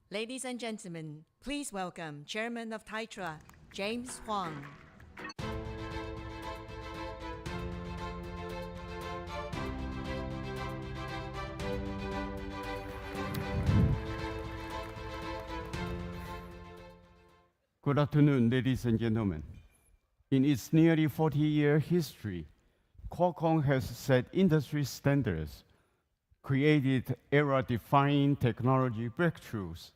Ladies and gentlemen, please welcome Chairman of Titra, James Huang. Good afternoon, ladies and gentlemen. In its nearly 40-year history, Qualcomm has set industry standards, created era-defining technology breakthroughs,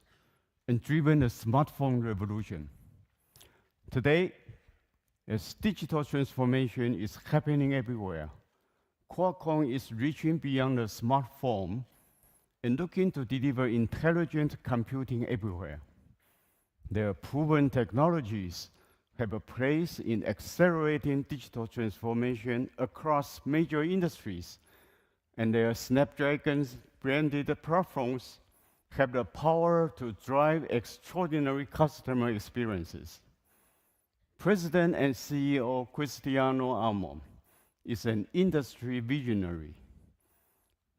and driven the smartphone revolution. Today, as digital transformation is happening everywhere, Qualcomm is reaching beyond the smartphone and looking to deliver intelligent computing everywhere. Their proven technologies have a place in accelerating digital transformation across major industries, and their Snapdragon's branded platforms have the power to drive extraordinary customer experiences. President and CEO Cristiano Amon is an industry visionary.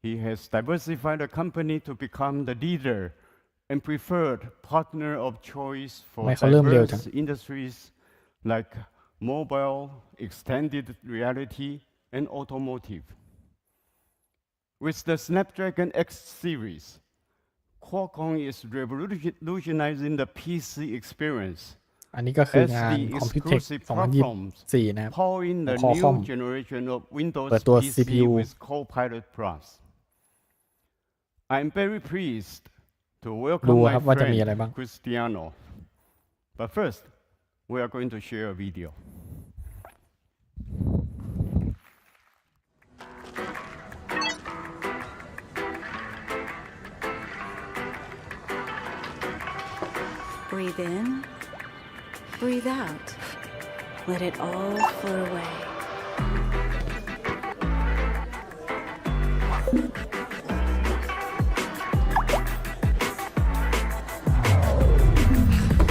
He has diversified the company to become the leader and preferred partner of choice for diverse industries like mobile, extended reality, and automotive. With the Snapdragon X series, Qualcomm is revolutionizing the PC experience อันนี้ก็คืองาน as the Computex exclusive 2024 platforms นะครับ powering the ของ Qualcomm new generation of Windows เปิดตัว PC CPU with Copilot Plus. I'm very pleased to ดู welcome ครั my บว่าจะมีอะไร friend บ้าง Cristiano. But first, we are going to share a video. Breathe in, breathe out. Let it all float away.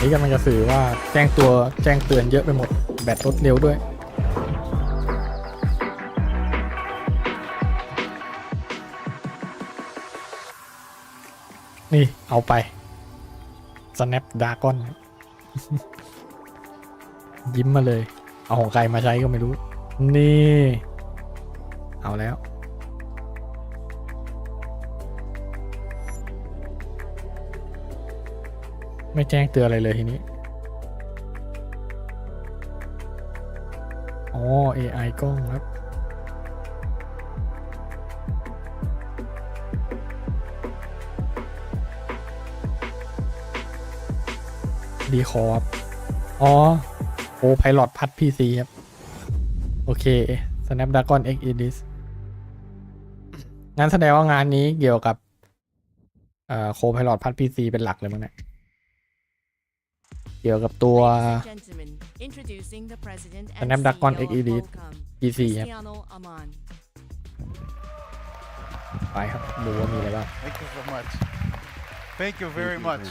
นี่กำลังจะสื่อว่าแจ้งเตือนเยอะไปหมดแบตลดเร็วด้วยนี่เอาไป Snapdragon ยิ้มมาเลยเอาของใครมาใช้ก็ไม่รู้นี่เอาแล้วไม่แจ้งเตือนอะไรเลยทีนี้อ๋อ AI กล้องครับดีคอครับอ๋อโอ้ Pilot พัด PC ครับโอเค Snapdragon X Elite งั้นแสดงว่างานนี้เกี่ยวกับCopilot พัด PC เป็นหลักเลยมั้งเนี่ยเกี่ยวกับตัว Snapdragon X Elite PC ครับไปครับดูว่ามีอะไรบ้าง Thank you so much. Thank you very much.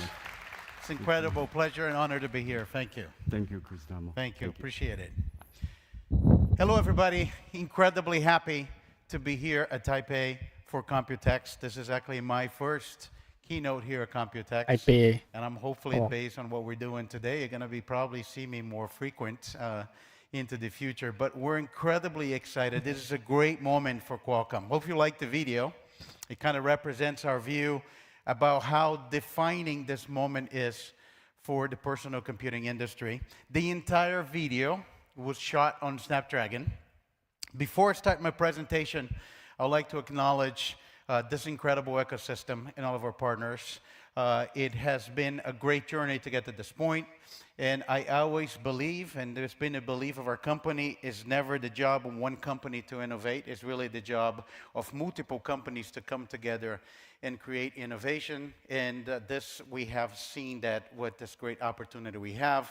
It's an incredible pleasure and honor to be here. Thank you. Thank you, Cristiano. Thank you. Appreciate it. Hello, everybody. Incredibly happy to be here at Taipei for Computex. This is actually my first keynote here at Computex. And I'm hopefully based on what we're doing today, you're going to be probably see me more frequent into the future. But we're incredibly excited. This is a great moment for Qualcomm. Hope you like the video. It kind of represents our view about how defining this moment is for the personal computing industry. The entire video was shot on Snapdragon. Before I start my presentation, I would like to acknowledge this incredible ecosystem and all of our partners. It has been a great journey to get to this point, and I always believe, and there's been a belief of our company, is never the job of one company to innovate. It's really the job of multiple companies to come together and create innovation, and this we have seen that with this great opportunity we have.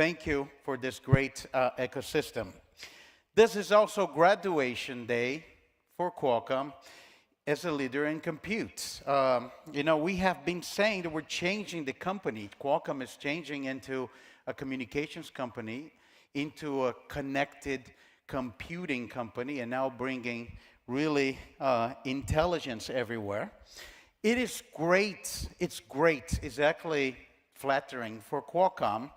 Thank you for this great ecosystem. This is also graduation day for Qualcomm as a leader in compute. We have been saying that we're changing the company. Qualcomm is changing into a communications company, into a connected computing company, and now bringing really intelligence everywhere. It is great. It's great. It's actually flattering for Qualcomm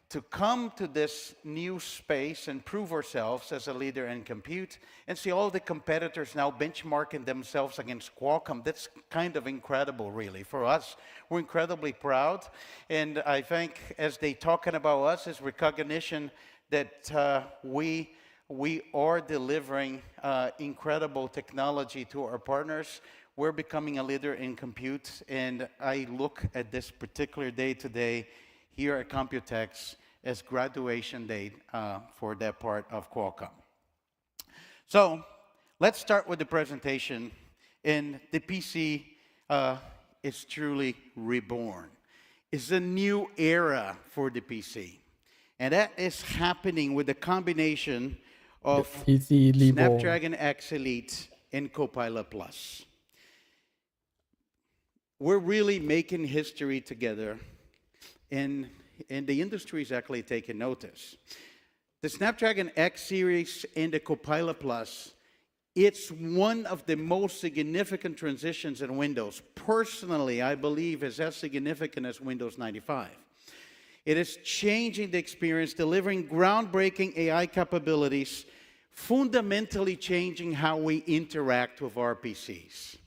to come to this new space and prove ourselves as a leader in compute and see all the competitors now benchmarking themselves against Qualcomm. That's kind of incredible, really. For us, we're incredibly proud. And I think as they talking about us, is recognition that we are delivering incredible technology to our partners. We're becoming a leader in compute, and I look at this particular day today here at Computex as graduation day for that part of Qualcomm. So let's start with the presentation, and the PC is truly reborn. It's a new era for the PC, and that is happening with the combination of PC Reborn. Snapdragon X Elite and Copilot Plus. We're really making history together, and the industry is actually taking notice. The Snapdragon X series and the Copilot Plus, it's one of the most significant transitions in Windows. Personally, I believe is as significant as Windows 95. It is changing the experience, delivering groundbreaking AI capabilities, fundamentally changing how we interact with our PCs.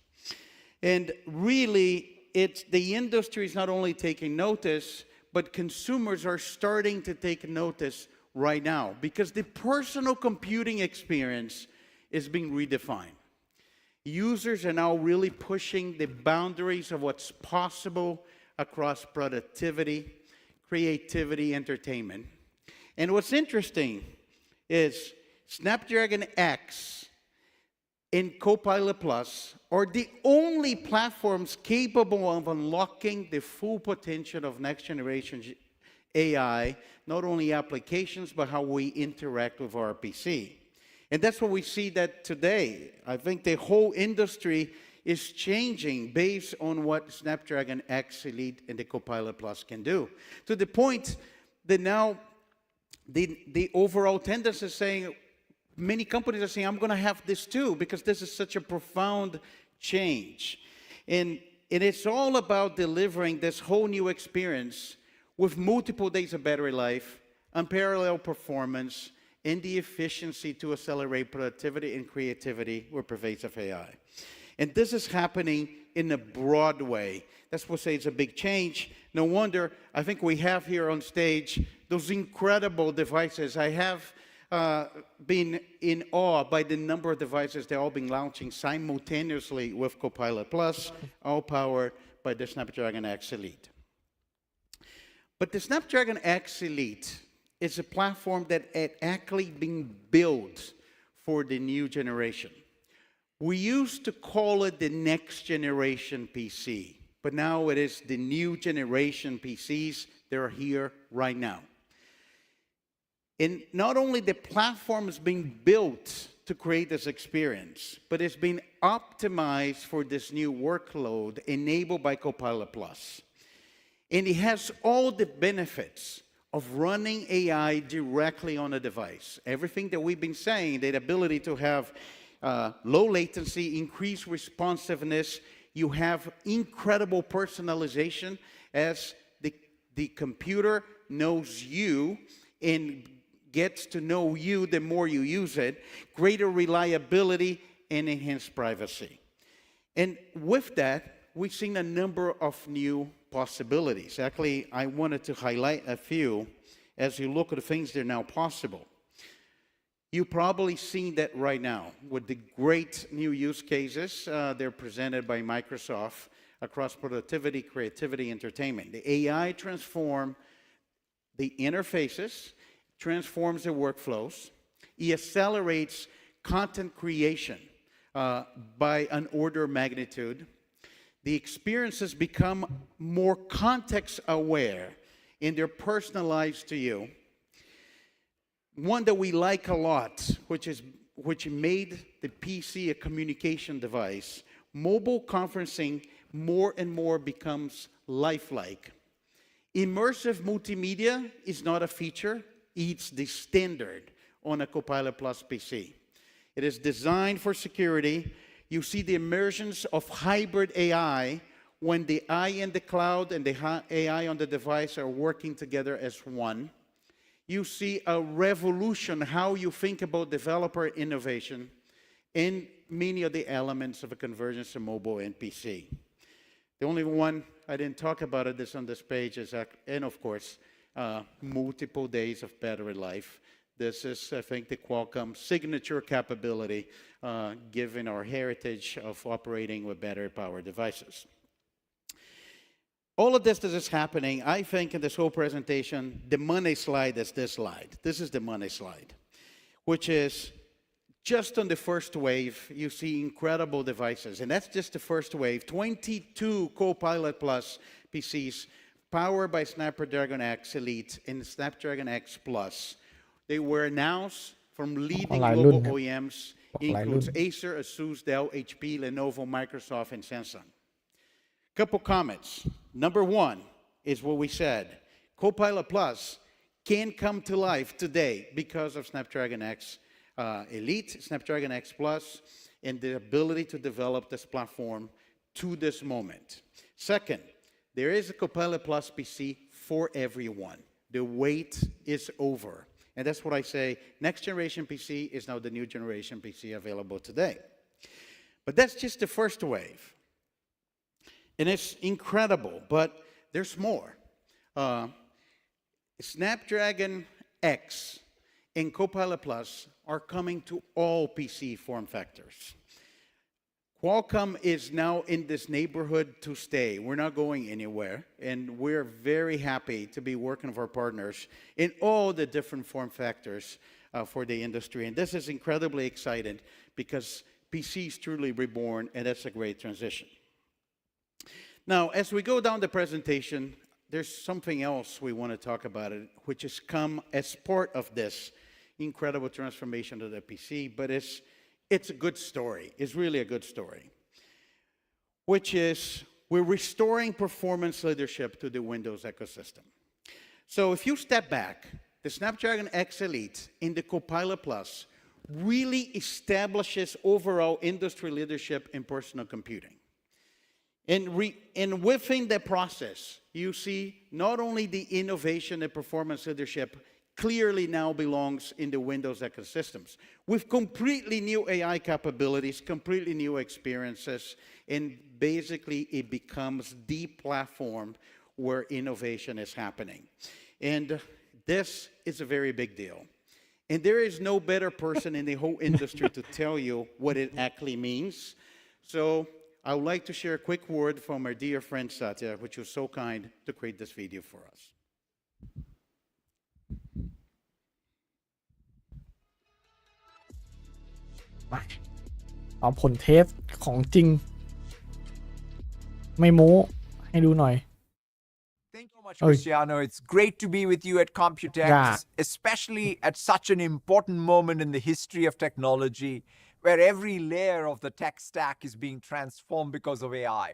And really, the industry is not only taking notice, but consumers are starting to take notice right now because the personal computing experience is being redefined. Users are now really pushing the boundaries of what's possible across productivity, creativity, entertainment. And what's interesting is Snapdragon X and Copilot Plus are the only platforms capable of unlocking the full potential of next generation AI, not only applications, but how we interact with our PC. And that's what we see that today. I think the whole industry is changing based on what Snapdragon X Elite and the Copilot Plus can do. To the point that now the overall tendency is saying, many companies are saying, I'm going to have this too, because this is such a profound change. And it's all about delivering this whole new experience with multiple days of battery life, unparalleled performance, and the efficiency to accelerate productivity and creativity with pervasive AI. And this is happening in a broad way. That's what I say it's a big change. No wonder, I think we have here on stage those incredible devices. I have been in awe by the number of devices they're all been launching simultaneously with Copilot Plus, all powered by the Snapdragon X Elite. But the Snapdragon X Elite is a platform that had actually been built for the new generation. We used to call it the next generation PC, but now it is the new generation PCs that are here right now. And not only the platform is being built to create this experience, but it's been optimized for this new workload enabled by Copilot Plus. And it has all the benefits of running AI directly on a device. Everything that we've been saying, the ability to have low latency, increased responsiveness, you have incredible personalization as the computer knows you and gets to know you the more you use it, greater reliability and enhanced privacy. And with that, we've seen a number of new possibilities. Actually, I wanted to highlight a few as you look at the things that are now possible. You've probably seen that right now with the great new use cases. They're presented by Microsoft across productivity, creativity, entertainment. The AI transforms the interfaces, transforms the workflows. It accelerates content creation by an order of magnitude. The experiences become more context aware and they're personalized to you. One that we like a lot, which made the PC a communication device, mobile conferencing more and more becomes lifelike. Immersive multimedia is not a feature, it's the standard on a Copilot Plus PC. It is designed for security. you see the emergence of hybrid AI when the eye in the cloud and the AI on the device are working together as one. You see a revolution how you think about developer innovation in many of the elements of a convergence of mobile and PC. The only one I didn't talk about it is on this page is, and of course, multiple days of battery life. This is, I think, the Qualcomm signature capability, given our heritage of operating with battery-powered devices. All of this that is happening, I think, in this whole presentation, the money slide is this slide. This is the money slide, which is just on the first wave, you see incredible devices. And that's just the first wave. 22 Copilot Plus PCs powered by Snapdragon X Elite and Snapdragon X Plus. They were announced from leading global OEMs. Includes Acer, Asus, Dell, HP, Lenovo, Microsoft, and Samsung. Couple comments. Number one is what we said. Copilot Plus can come to life today because of Snapdragon X Elite, Snapdragon X Plus, and the ability to develop this platform to this moment. Second, there is a Copilot Plus PC for everyone. The wait is over. And that's what I say, next generation PC is now the new generation PC available today. But that's just the first wave. And it's incredible, but there's more. Snapdragon X and Copilot Plus are coming to all PC form factors. Qualcomm is now in this neighborhood to stay. We're not going anywhere, and we're very happy to be working with our partners in all the different form factors for the industry. And this is incredibly exciting because PC is truly reborn, and that's a great transition. Now, as we go down the presentation, there's something else we want to talk about, which has come as part of this incredible transformation to the PC, but it's a good story. It's really a good story, which is we're restoring performance leadership to the Windows ecosystem. So if you step back, the Snapdragon X Elite in the Copilot Plus really establishes overall industry leadership in personal computing. And within the process, you see not only the innovation and performance leadership clearly now belongs in the Windows ecosystems, with completely new AI capabilities, completely new experiences, and basically it becomes the platform where innovation is happening. And this is a very big deal. And there is no better person in the whole industry to tell you what it actually means. So I would like to share a quick word from our dear friend Satya, which was so kind to create this video for us. เอาผลเทสของจริงไม่โม้ให้ดูหน่อย Thank you so much, Cristiano. It's great to be with you at Computex, especially at such an important moment in the history of technology, where every layer of the tech stack is being transformed because of AI.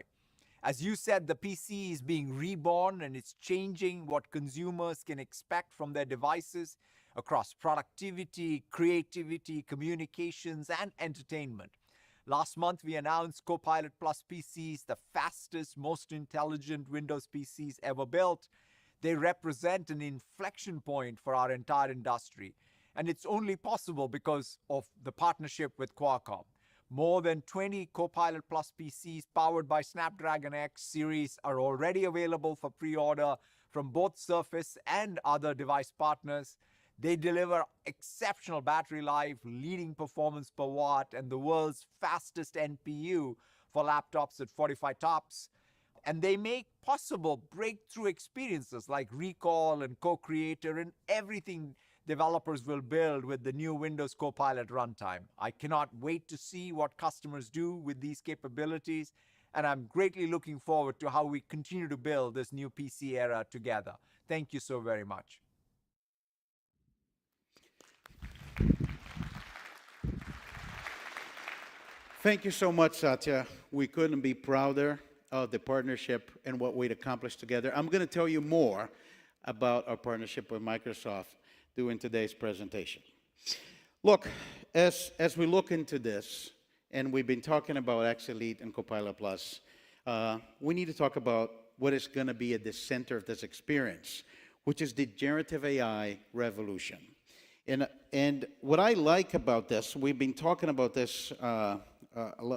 As you said, the PC is being reborn, and it's changing what consumers can expect from their devices across productivity, creativity, communications, and entertainment. Last month, we announced Copilot Plus PCs, the fastest, most intelligent Windows PCs ever built. They represent an inflection point for our entire industry. And it's only possible because of the partnership with Qualcomm. More than 20 Copilot Plus PCs powered by Snapdragon X series are already available for pre-order from both Surface and other device partners. They deliver exceptional battery life, leading performance per watt, and the world's fastest NPU for laptops at 45 TOPS. And they make possible breakthrough experiences like Recall and Co-Creator and everything developers will build with the new Windows Copilot runtime. I cannot wait to see what customers do with these capabilities, and I'm greatly looking forward to how we continue to build this new PC era together. Thank you so very much. Thank you so much, Satya. We couldn't be prouder of the partnership and what we'd accomplished together. I'm going to tell you more about our partnership with Microsoft during today's presentation. Look, as we look into this, and we've been talking about X Elite and Copilot Plus, we need to talk about what is going to be at the center of this experience, which is the generative AI revolution. And what I like about this, we've been talking about this,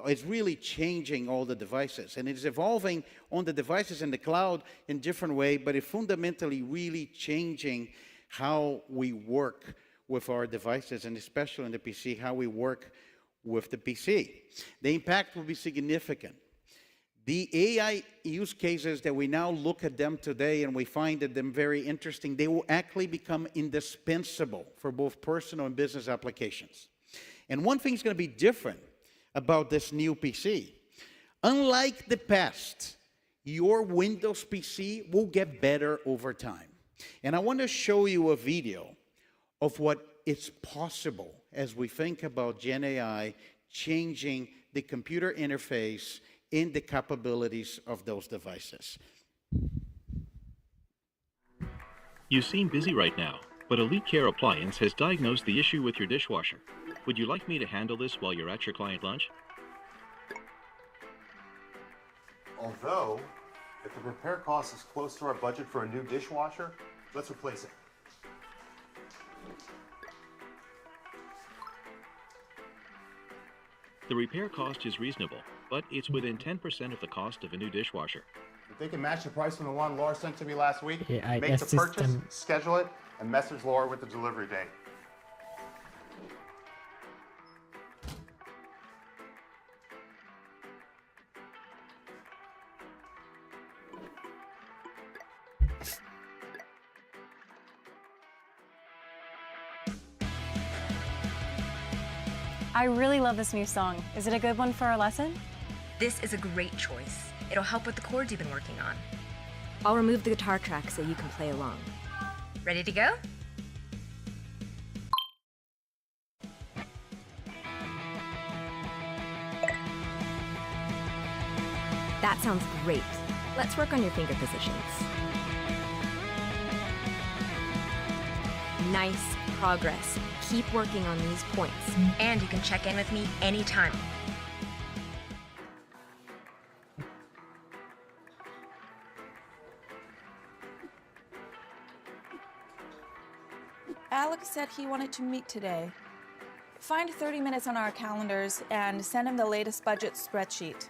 it's really changing all the devices, and it's evolving on the devices in the cloud in different way, but it's fundamentally really changing how we work with our devices, and especially on the PC, how we work with the PC. The impact will be significant. The AI use cases that we now look at them today and we find them very interesting, they will actually become indispensable for both personal and business applications. And one thing is going to be different about this new PC. Unlike the past, your Windows PC will get better over time. And I want to show you a video of what is possible as we think about Gen AI changing the computer interface in the capabilities of those devices. You seem busy right now, but Elite Care Appliance has diagnosed the issue with your dishwasher. Would you like me to handle this while you're at your client lunch? Although, if the repair cost is close to our budget for a new dishwasher, let's replace it. The repair cost is reasonable, but it's within 10% of the cost of a new dishwasher. If they can match the price from the one Laura sent to me last week, AI make the purchase, assistant. schedule it, and message Laura with the delivery date. I really love this new song. Is it a good one for our lesson? This is a great choice. It'll help with the chords you've been working on. I'll remove the guitar track so you can play along. Ready to go? That sounds great. Let's work on your finger positions. Nice progress. Keep working on these points. And you can check in with me anytime. Alex said he wanted to meet today. Find 30 minutes on our calendars and send him the latest budget spreadsheet.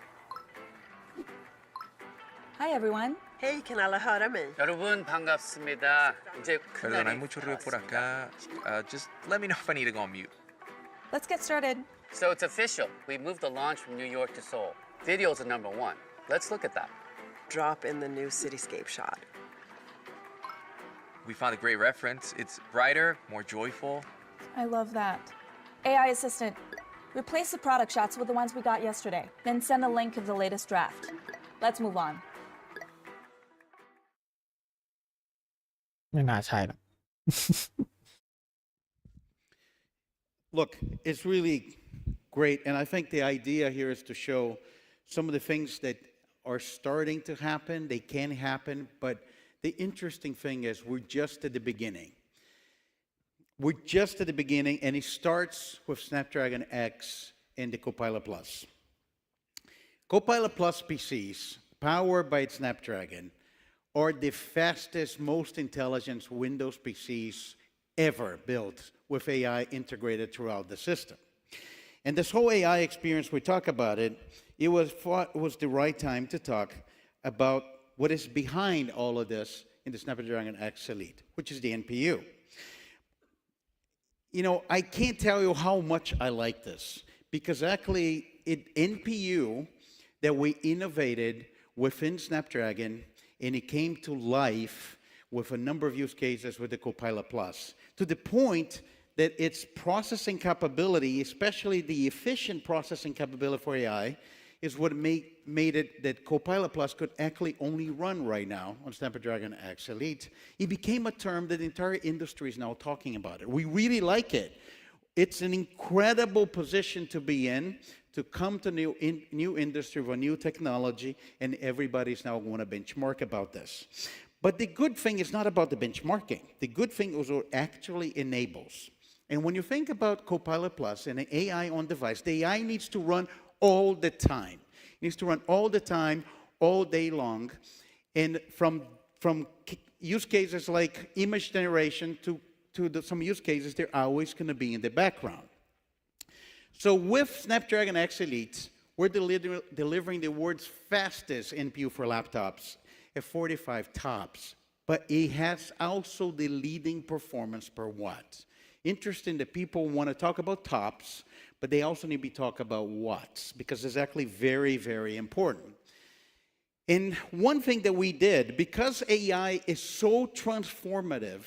Hi, everyone. Hey, can alla höra mig? 여러분 반갑습니다. 이제 Perdón, hay mucho ruido por acá. Just let me know if I need to go on mute. Let's get started. So it's official. We moved the launch from New York to Seoul. Videos are #1. Let's look at that. Drop in the new cityscape shot. We found a great reference. It's brighter, more joyful. I love that. AI assistant, replace the product shots with the ones we got yesterday. Then send a link of the latest draft. Let's move on. ไม่น่าใช่หรอก Look, it's really great, and I think the idea here is to show some of the things that are starting to happen. They can happen, but the interesting thing is we're just at the beginning. We're just at the beginning, and it starts with Snapdragon X and the Copilot Plus. Copilot Plus PCs, powered by Snapdragon, are the fastest, most intelligent Windows PCs ever built with AI integrated throughout the system. And this whole AI experience, we talk about it, it was the right time to talk about what is behind all of this in the Snapdragon X Elite, which is the NPU. You know, I can't tell you how much I like this, because actually, NPU that we innovated within Snapdragon, and it came to life with a number of use cases with the Copilot Plus, to the point that its processing capability, especially the efficient processing capability for AI, is what made it that Copilot Plus could actually only run right now on Snapdragon X Elite. It became a term that the entire industry is now talking about it. We really like it. It's an incredible position to be in, to come to new industry with a new technology, and everybody's now going to benchmark about this. But the good thing is not about the benchmarking. The good thing is what it actually enables. And when you think about Copilot Plus and an AI on device, the AI needs to run all the time. It needs to run all the time, all day long. And from use cases like image generation to some use cases, they're always going to be in the background. So with Snapdragon X Elite, we're delivering the world's fastest NPU for laptops at 45 TOPS. But it has also the leading performance per watt. Interesting that people want to talk about TOPS, but they also need to talk about watts, because it's actually very, very important. And one thing that we did, because AI is so transformative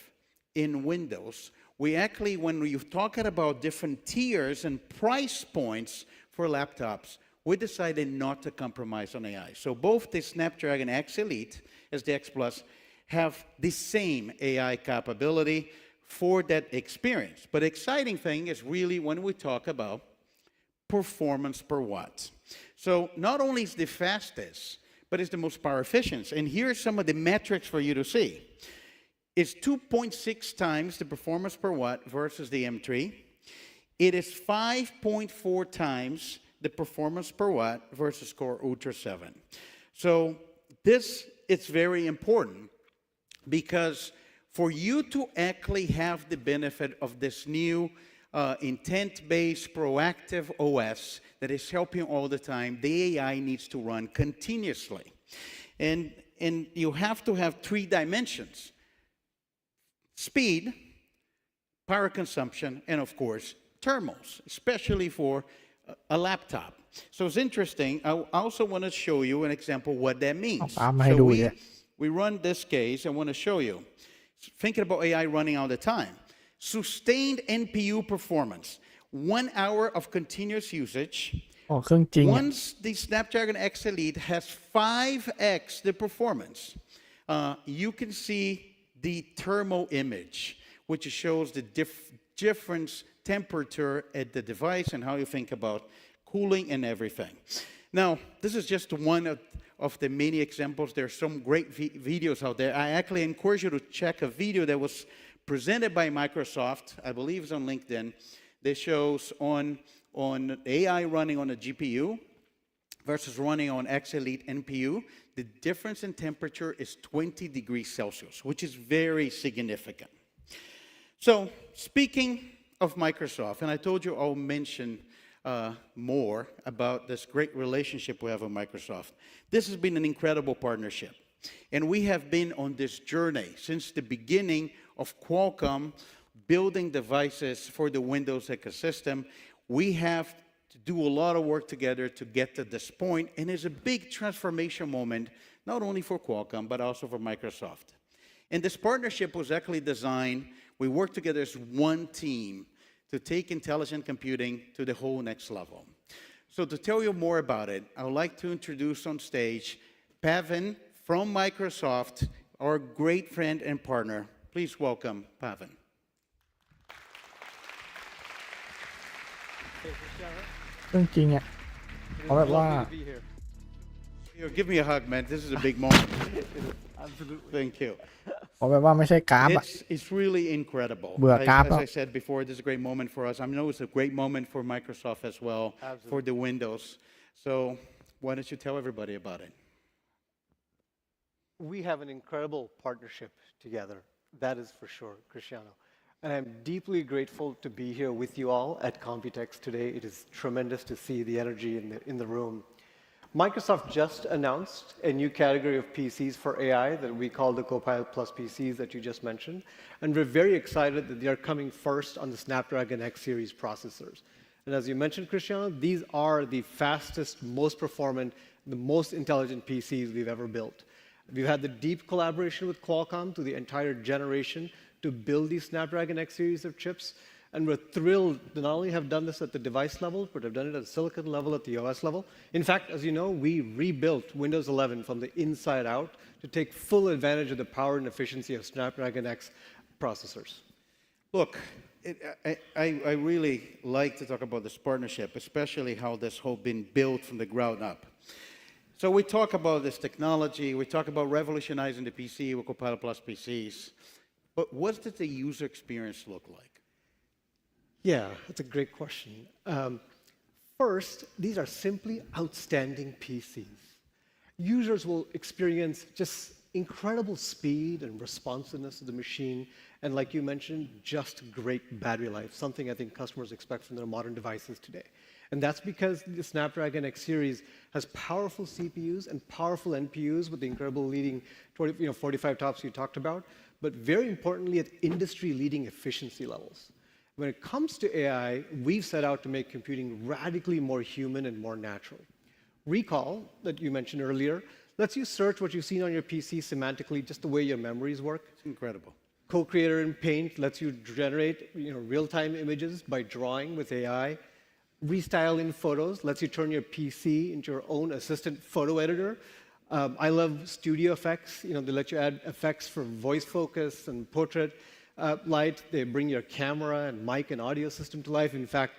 in Windows, we actually, when we're talking about different tiers and price points for laptops, we decided not to compromise on AI. So both the Snapdragon X Elite as the X Plus have the same AI capability for that experience. But the exciting thing is really when we talk about performance per watt. So not only is the fastest, but it's the most power efficient. And here are some of the metrics for you to see. It's 2.6 times the performance per watt versus the M3. It is 5.4 times the performance per watt versus Core Ultra 7. So this is very important, because for you to actually have the benefit of this new intent-based proactive OS that is helping all the time, the AI needs to run continuously. And you have to have 3 dimensions: speed, power consumption, and of course, thermals, especially for a laptop. So it's interesting. I also want to show you an example what that means. So we run this case. I want to show you. Thinking about AI running all the time. Sustained NPU performance. 1 hour of continuous usage. Once the Snapdragon X Elite has 5x the performance, you can see the thermal image, which shows the difference temperature at the device and how you think about cooling and everything. Now, this is just one of the many examples. There are some great videos out there. I actually encourage you to check a video that was presented by Microsoft, I believe it's on LinkedIn, that shows on AI running on a GPU versus running on X Elite NPU, the difference in temperature is 20 degrees Celsius, which is very significant. So, speaking of Microsoft, and I told you I'll mention more about this great relationship we have with Microsoft. This has been an incredible partnership. And we have been on this journey since the beginning of Qualcomm building devices for the Windows ecosystem. We have to do a lot of work together to get to this point, and it's a big transformation moment, not only for Qualcomm, but also for Microsoft. And this partnership was actually designed, we worked together as one team to take intelligent computing to the whole next level. So to tell you more about it, I would like to introduce on stage Pavan from Microsoft, our great friend and partner. Please welcome Pavan. Give me a hug, man. This is a big moment. Absolutely. Thank you. It's really incredible. As I said before, this is a great moment for us. I know it's a great moment for Microsoft as well, for the Windows. So why don't you tell everybody about it? We have an incredible partnership together. That is for sure, Cristiano. And I'm deeply grateful to be here with you all at Computex today. It is tremendous to see the energy in the room. Microsoft just announced a new category of PCs for AI that we call the Copilot Plus PCs that you just mentioned. And we're very excited that they are coming first on the Snapdragon X series processors. And as you mentioned, Cristiano, these are the fastest, most performant, the most intelligent PCs we've ever built. We've had the deep collaboration with Qualcomm through the entire generation to build these Snapdragon X series of chips. And we're thrilled to not only have done this at the device level, but have done it at the silicon level, at the OS level. In fact, as you know, we rebuilt Windows 11 from the inside out to take full advantage of the power and efficiency of Snapdragon X processors. Look, I really like to talk about this partnership, especially how this whole been built from the ground up. So we talk about this technology, we talk about revolutionizing the PC with Copilot Plus PCs, but what does the user experience look like? Yeah, that's a great question. First, these are simply outstanding PCs. Users will experience just incredible speed and responsiveness of the machine, and like you mentioned, just great battery life, something I think customers expect from their modern devices today. And that's because the Snapdragon X series has powerful CPUs and powerful NPUs with the incredible leading 45 TOPS you talked about, but very importantly at industry-leading efficiency levels. When it comes to AI, we've set out to make computing radically more human and more natural. Recall, that you mentioned earlier, lets you search what you've seen on your PC semantically, just the way your memories work. It's incredible. Co-Creator in Paint lets you generate real-time images by drawing with AI. Restyle in Photos lets you turn your PC into your own assistant photo editor. I love Studio Effects. They let you add effects for voice focus and portrait light. They bring your camera and mic and audio system to life. In fact,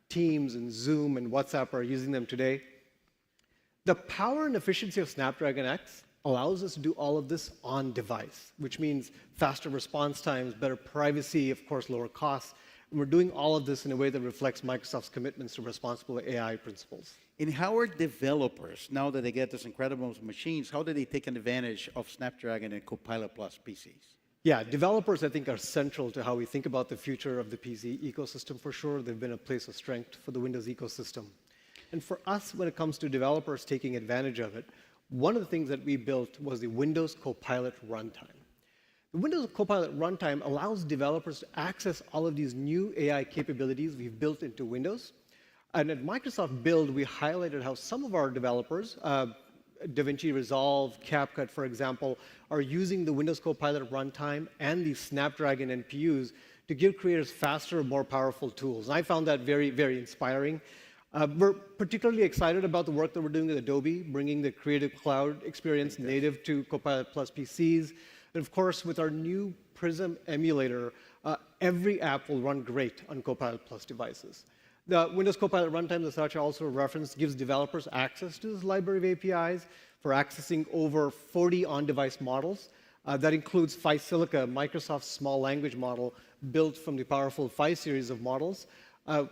Teams and Zoom and WhatsApp are using them today. The power and efficiency of Snapdragon X allows us to do all of this on device, which means faster response times, better privacy, of course, lower costs. And we're doing all of this in a way that reflects Microsoft's commitments to responsible AI principles. And how are developers, now that they get these incredible machines, how do they take advantage of Snapdragon and Copilot Plus PCs? Yeah, developers, I think, are central to how we think about the future of the PC ecosystem for sure. They've been a place of strength for the Windows ecosystem. And for us, when it comes to developers taking advantage of it, one of the things that we built was the Windows Copilot Runtime. The Windows Copilot Runtime allows developers to access all of these new AI capabilities we've built into Windows. And at Microsoft Build, we highlighted how some of our developers, DaVinci Resolve, CapCut, for example, are using the Windows Copilot Runtime and the Snapdragon NPUs to give creators faster, more powerful tools. And I found that very, very inspiring. We're particularly excited about the work that we're doing with Adobe, bringing the Creative Cloud experience native to Copilot Plus PCs. And of course, with our new Prism emulator, every app will run great on Copilot Plus devices. The Windows Copilot Runtime that Satya also referenced gives developers access to this library of APIs for accessing over 40 on-device models. That includes Phi Silica, Microsoft's small language model built from the powerful Phi series of models.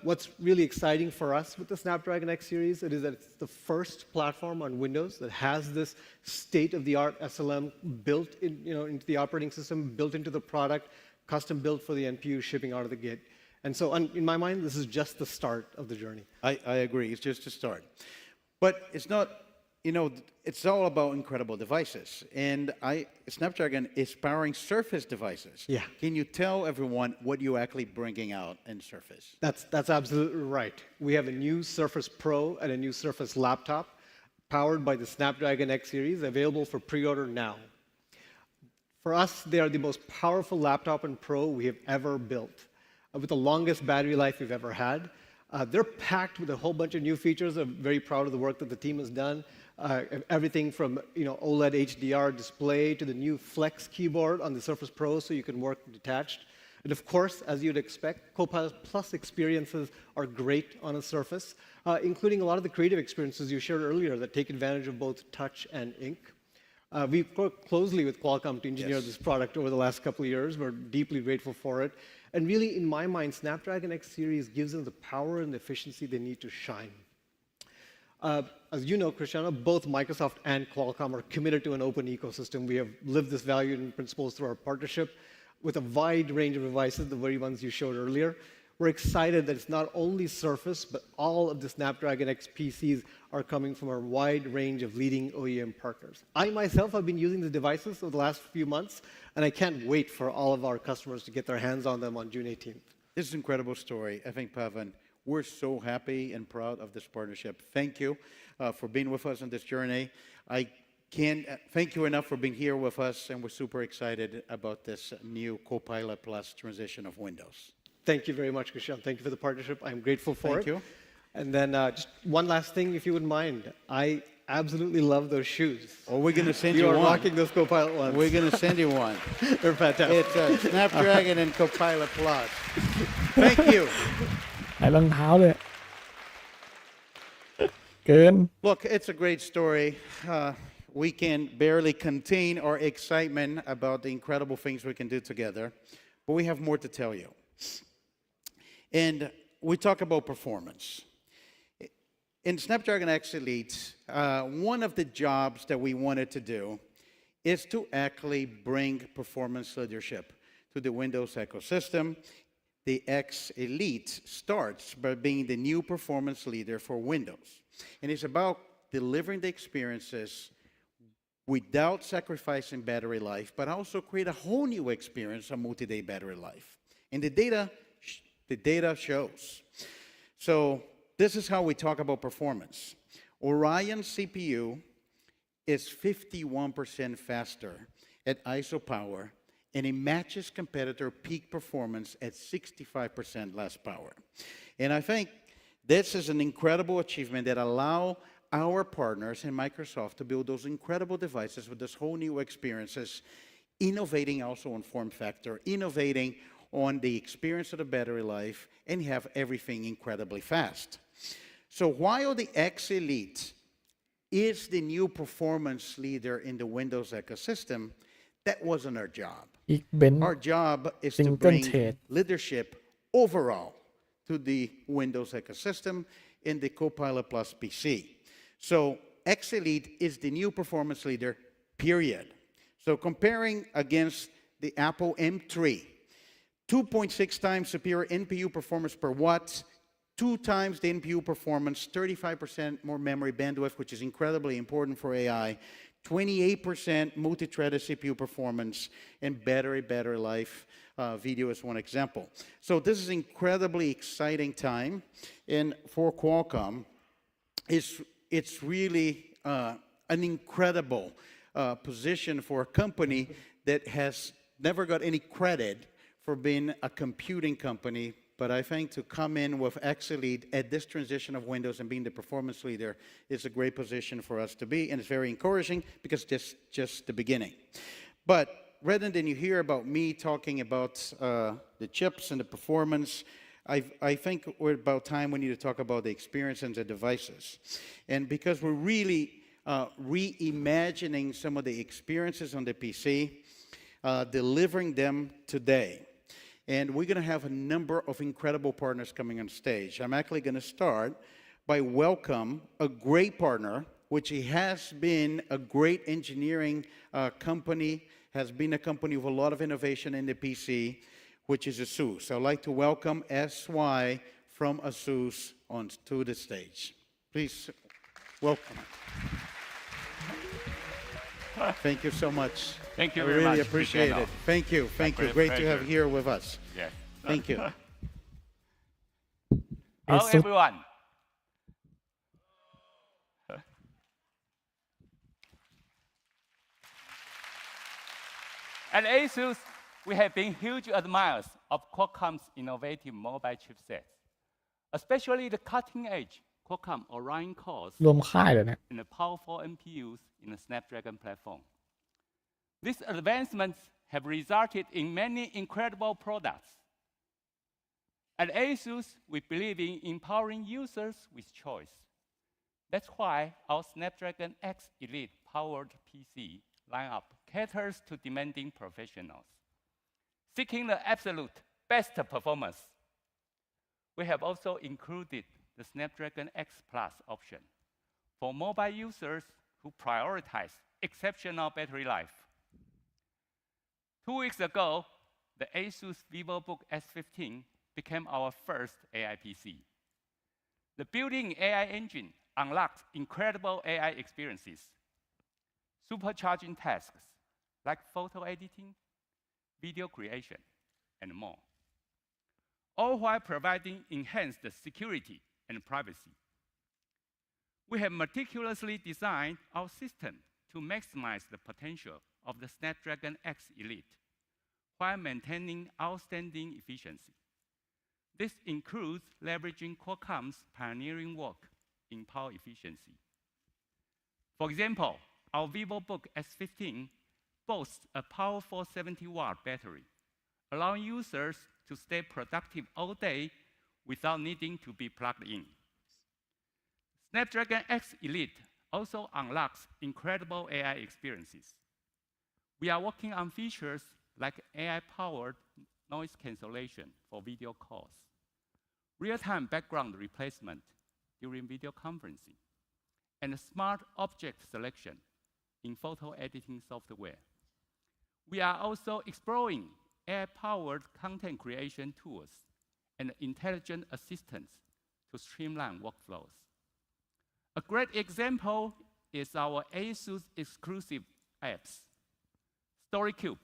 What's really exciting for us with the Snapdragon X series is that it's the first platform on Windows that has this state-of-the-art SLM built into the operating system, built into the product, custom built for the NPU shipping out of the gate. And so in my mind, this is just the start of the journey. I agree. It's just a start. But it's not, it's all about incredible devices. And Snapdragon is powering Surface devices. Yeah. Can you tell everyone what you're actually bringing out in Surface? That's absolutely right. We have a new Surface Pro and a new Surface laptop powered by the Snapdragon X series, available for pre-order now. For us, they are the most powerful laptop and Pro we have ever built, with the longest battery life we've ever had. They're packed with a whole bunch of new features. I'm very proud of the work that the team has done. Everything from OLED HDR display to the new Flex keyboard on the Surface Pro so you can work detached. And of course, as you'd expect, Copilot Plus experiences are great on a Surface, including a lot of the creative experiences you shared earlier that take advantage of both touch and ink. We've worked closely with Qualcomm to engineer this product over the last couple of years. We're deeply grateful for it. And really, in my mind, Snapdragon X series gives them the power and the efficiency they need to shine. As you know, Cristiano, both Microsoft and Qualcomm are committed to an open ecosystem. We have lived this value and principles through our partnership with a wide range of devices, the very ones you showed earlier. We're excited that it's not only Surface, but all of the Snapdragon X PCs are coming from a wide range of leading OEM partners. I myself have been using the devices over the last few months, and I can't wait for all of our customers to get their hands on them on June 18th. This is an incredible story. I think, Pavan, we're so happy and proud of this partnership. Thank you for being with us on this journey. I can't thank you enough for being here with us, and we're super excited about this new Copilot Plus transition of Windows. Thank you very much, Cristiano. Thank you for the partnership. I'm grateful for it. Thank you. And then just one last thing, if you wouldn't mind. I absolutely love those shoes. Oh, we're going to send you one. You are rocking those Copilot ones. We're going to send you one. They're fantastic. It's a Snapdragon and Copilot Plus. Thank you. ไหนรองเท้าเลยเกิน Look, it's a great story. We can barely contain our excitement about the incredible things we can do together, but we have more to tell you. And we talk about performance. in Snapdragon X Elite, one of the jobs that we wanted to do is to actually bring performance leadership to the Windows ecosystem. The X Elite starts by being the new performance leader for Windows. And it's about delivering the experiences without sacrificing battery life, but also create a whole new experience, a multi-day battery life. And the data shows. So this is how we talk about performance. Orion CPU is 51% faster at ISO power, and it matches competitor peak performance at 65% less power. And I think this is an incredible achievement that allows our partners and Microsoft to build those incredible devices with this whole new experiences, innovating also on form factor, innovating on the experience of the battery life, and have everything incredibly fast. So while the X Elite is the new performance leader in the Windows ecosystem, that wasn't our job. Our job is to bring leadership overall to the Windows ecosystem in the Copilot Plus PC. So X Elite is the new performance leader, period. So comparing against the Apple M3, 2.6 times superior NPU performance per watt, 2 times the NPU performance, 35% more memory bandwidth, which is incredibly important for AI, 28% multi-threaded CPU performance, and battery life. Video is one example. So this is incredibly exciting time, and for Qualcomm, it's really an incredible position for a company that has never got any credit for being a computing company, but I think to come in with X Elite at this transition of Windows and being the performance leader is a great position for us to be, and it's very encouraging because it's just the beginning. But rather than you hear about me talking about the chips and the performance, I think we're about time we need to talk about the experience and the devices. And because we're really reimagining some of the experiences on the PC, delivering them today. And we're going to have a number of incredible partners coming on stage. I'm actually going to start by welcome a great partner, which has been a great engineering company, has been a company with a lot of innovation in the PC, which is ASUS. I'd like to welcome SY from ASUS onto the stage. Please welcome. Thank you so much. Thank you I very much. really appreciate it. Thank you. Thank you. Great to have you here with us. Yes. Thank you. Hello, everyone. At ASUS, we have been huge admirers of Qualcomm's innovative mobile chipsets, especially the cutting-edge Qualcomm Orion cores รวมค่ายเลยนะ and the powerful NPUs in the Snapdragon platform. These advancements have resulted in many incredible products. At ASUS, we believe in empowering users with choice. That's why our Snapdragon X Elite powered PC lineup caters to demanding professionals, seeking the absolute best performance. We have also included the Snapdragon X Plus option for mobile users who prioritize exceptional battery life. 2 weeks ago, the ASUS VivoBook S15 became our first AI PC. The built-in AI engine unlocks incredible AI experiences, supercharging tasks like photo editing, video creation, and more, all while providing enhanced security and privacy. We have meticulously designed our system to maximize the potential of the Snapdragon X Elite while maintaining outstanding efficiency. This includes leveraging Qualcomm's pioneering work in power efficiency. For example, our VivoBook S15 boasts a powerful 70-watt battery, allowing users to stay productive all day without needing to be plugged in. Snapdragon X Elite also unlocks incredible AI experiences. We are working on features like AI-powered noise cancellation for video calls, real-time background replacement, during video conferencing, and smart object selection in photo editing software. We are also exploring AI-powered content creation tools and intelligent assistants to streamline workflows. A great example is our ASUS exclusive apps, StoryCube,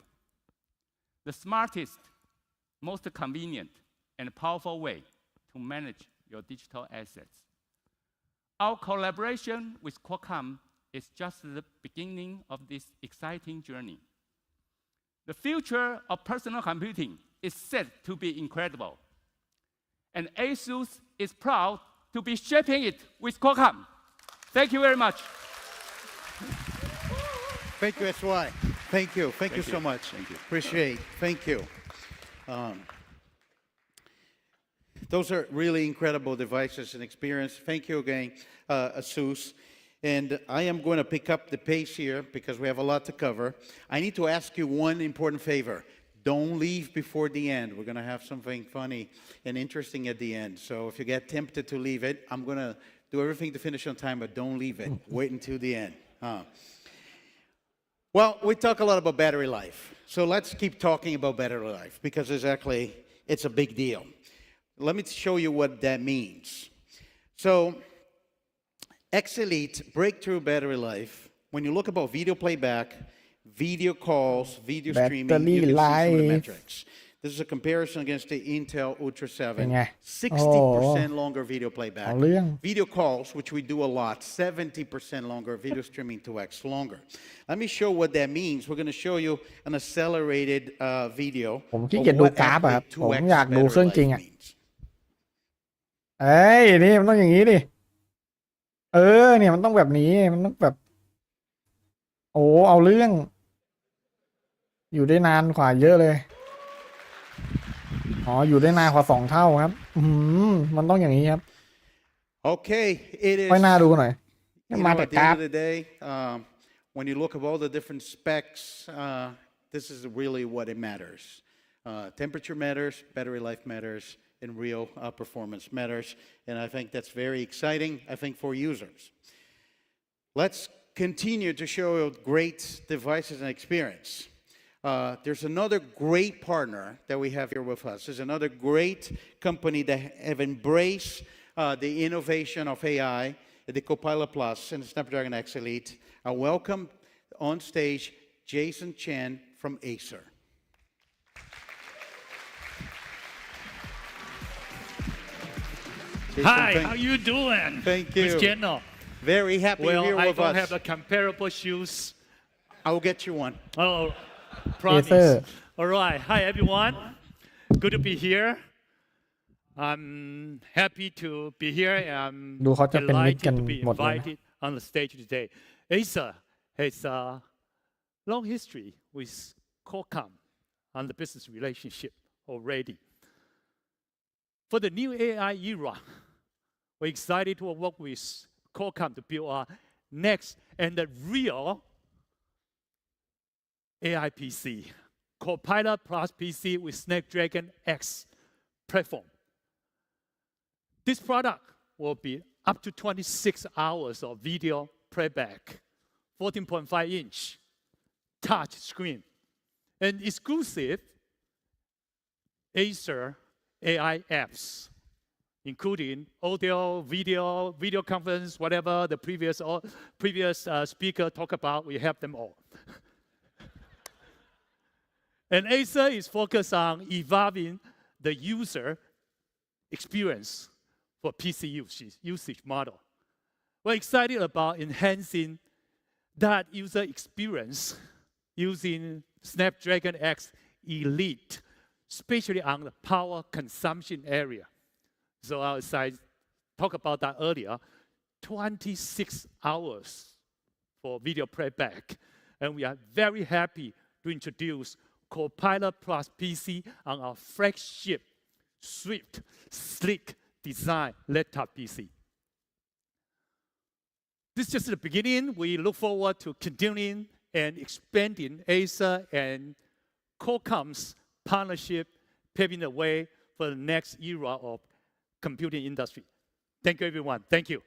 the smartest, most convenient, and powerful way to manage your digital assets. Our collaboration with Qualcomm is just the beginning of this exciting journey. The future of personal computing is set to be incredible, and ASUS is proud to be shaping it with Qualcomm. Thank you very much. Thank you, SY. Thank you. Thank you so much. Thank you. Appreciate. Thank you. Those are really incredible devices and experience. Thank you again, ASUS. And I am going to pick up the pace here because we have a lot to cover. I need to ask you one important favor. Don't leave before the end. We're going to have something funny and interesting at the end. So if you get tempted to leave it, I'm going to do everything to finish on time, but don't leave it. Wait until the end. Well, we talk a lot about battery life. So let's keep talking about battery life because it's a big deal. Let me show you what that means. So X Elite breakthrough battery life, when you look about video playback, video calls, video streaming, you can see some of the metrics. This is a comparison against the Intel Ultra 7. 60% longer video playback. Video calls, which we do a lot, 70% longer. Video streaming 2x longer. Let me show what that means. We're going to show you an accelerated video. ผมขี้เกียจดูกราฟอะครับ ผมอยากดูเครื่องจริงอะเอ้ยนี่มันต้องอย่างนี้ดิเนี่ยมันต้องแบบนี้มันต้องแบบโอ้เอาเรื่องอยู่ได้นานกว่าเยอะเลยอยู่ได้นานกว่า2 เท่าครับมันต้องอย่างนี้ครับ Okay, it is. ค่อยน่าดูหน่อยมาแต่กราฟ When you look at all the different specs, this is really what it matters. Temperature matters, battery life matters, and real performance matters. And I think that's very exciting, I think, for users. Let's continue to show you great devices and experience. There's another great partner that we have here with us. There's another great company that have embraced the innovation of AI, the Copilot Plus and the Snapdragon X Elite. I welcome on stage Jason Chen from Acer. Jason, hi, how you doing? Thank you. Cristiano. Very happy you're here with us. Well, I don't have the comparable shoes. I will get you one. Oh, promise. All right. Hi, everyone. Good to be here. I'm happy to be here. I'm delighted to be invited on the stage today. Acer has a long history with Qualcomm on the business relationship already. For the new AI era, we're excited to work with Qualcomm to build our next and the real AI PC, Copilot Plus PC with Snapdragon X platform. This product will be up to 26 hours of video playback, 14.5-inch touch screen, and exclusive Acer AI apps, including audio, video conference, whatever the previous speaker talked about, we have them all. And Acer is focused on evolving the user experience for PC usage model. We're excited about enhancing that user experience using Snapdragon X Elite, especially on the power consumption area. So as I talked about that earlier, 26 hours for video playback. And we are very happy to introduce Copilot Plus PC on our flagship, swift, sleek design laptop PC. This is just the beginning. We look forward to continuing and expanding Acer and Qualcomm's partnership, paving the way for the next era of computing industry. Thank you, everyone. Thank you.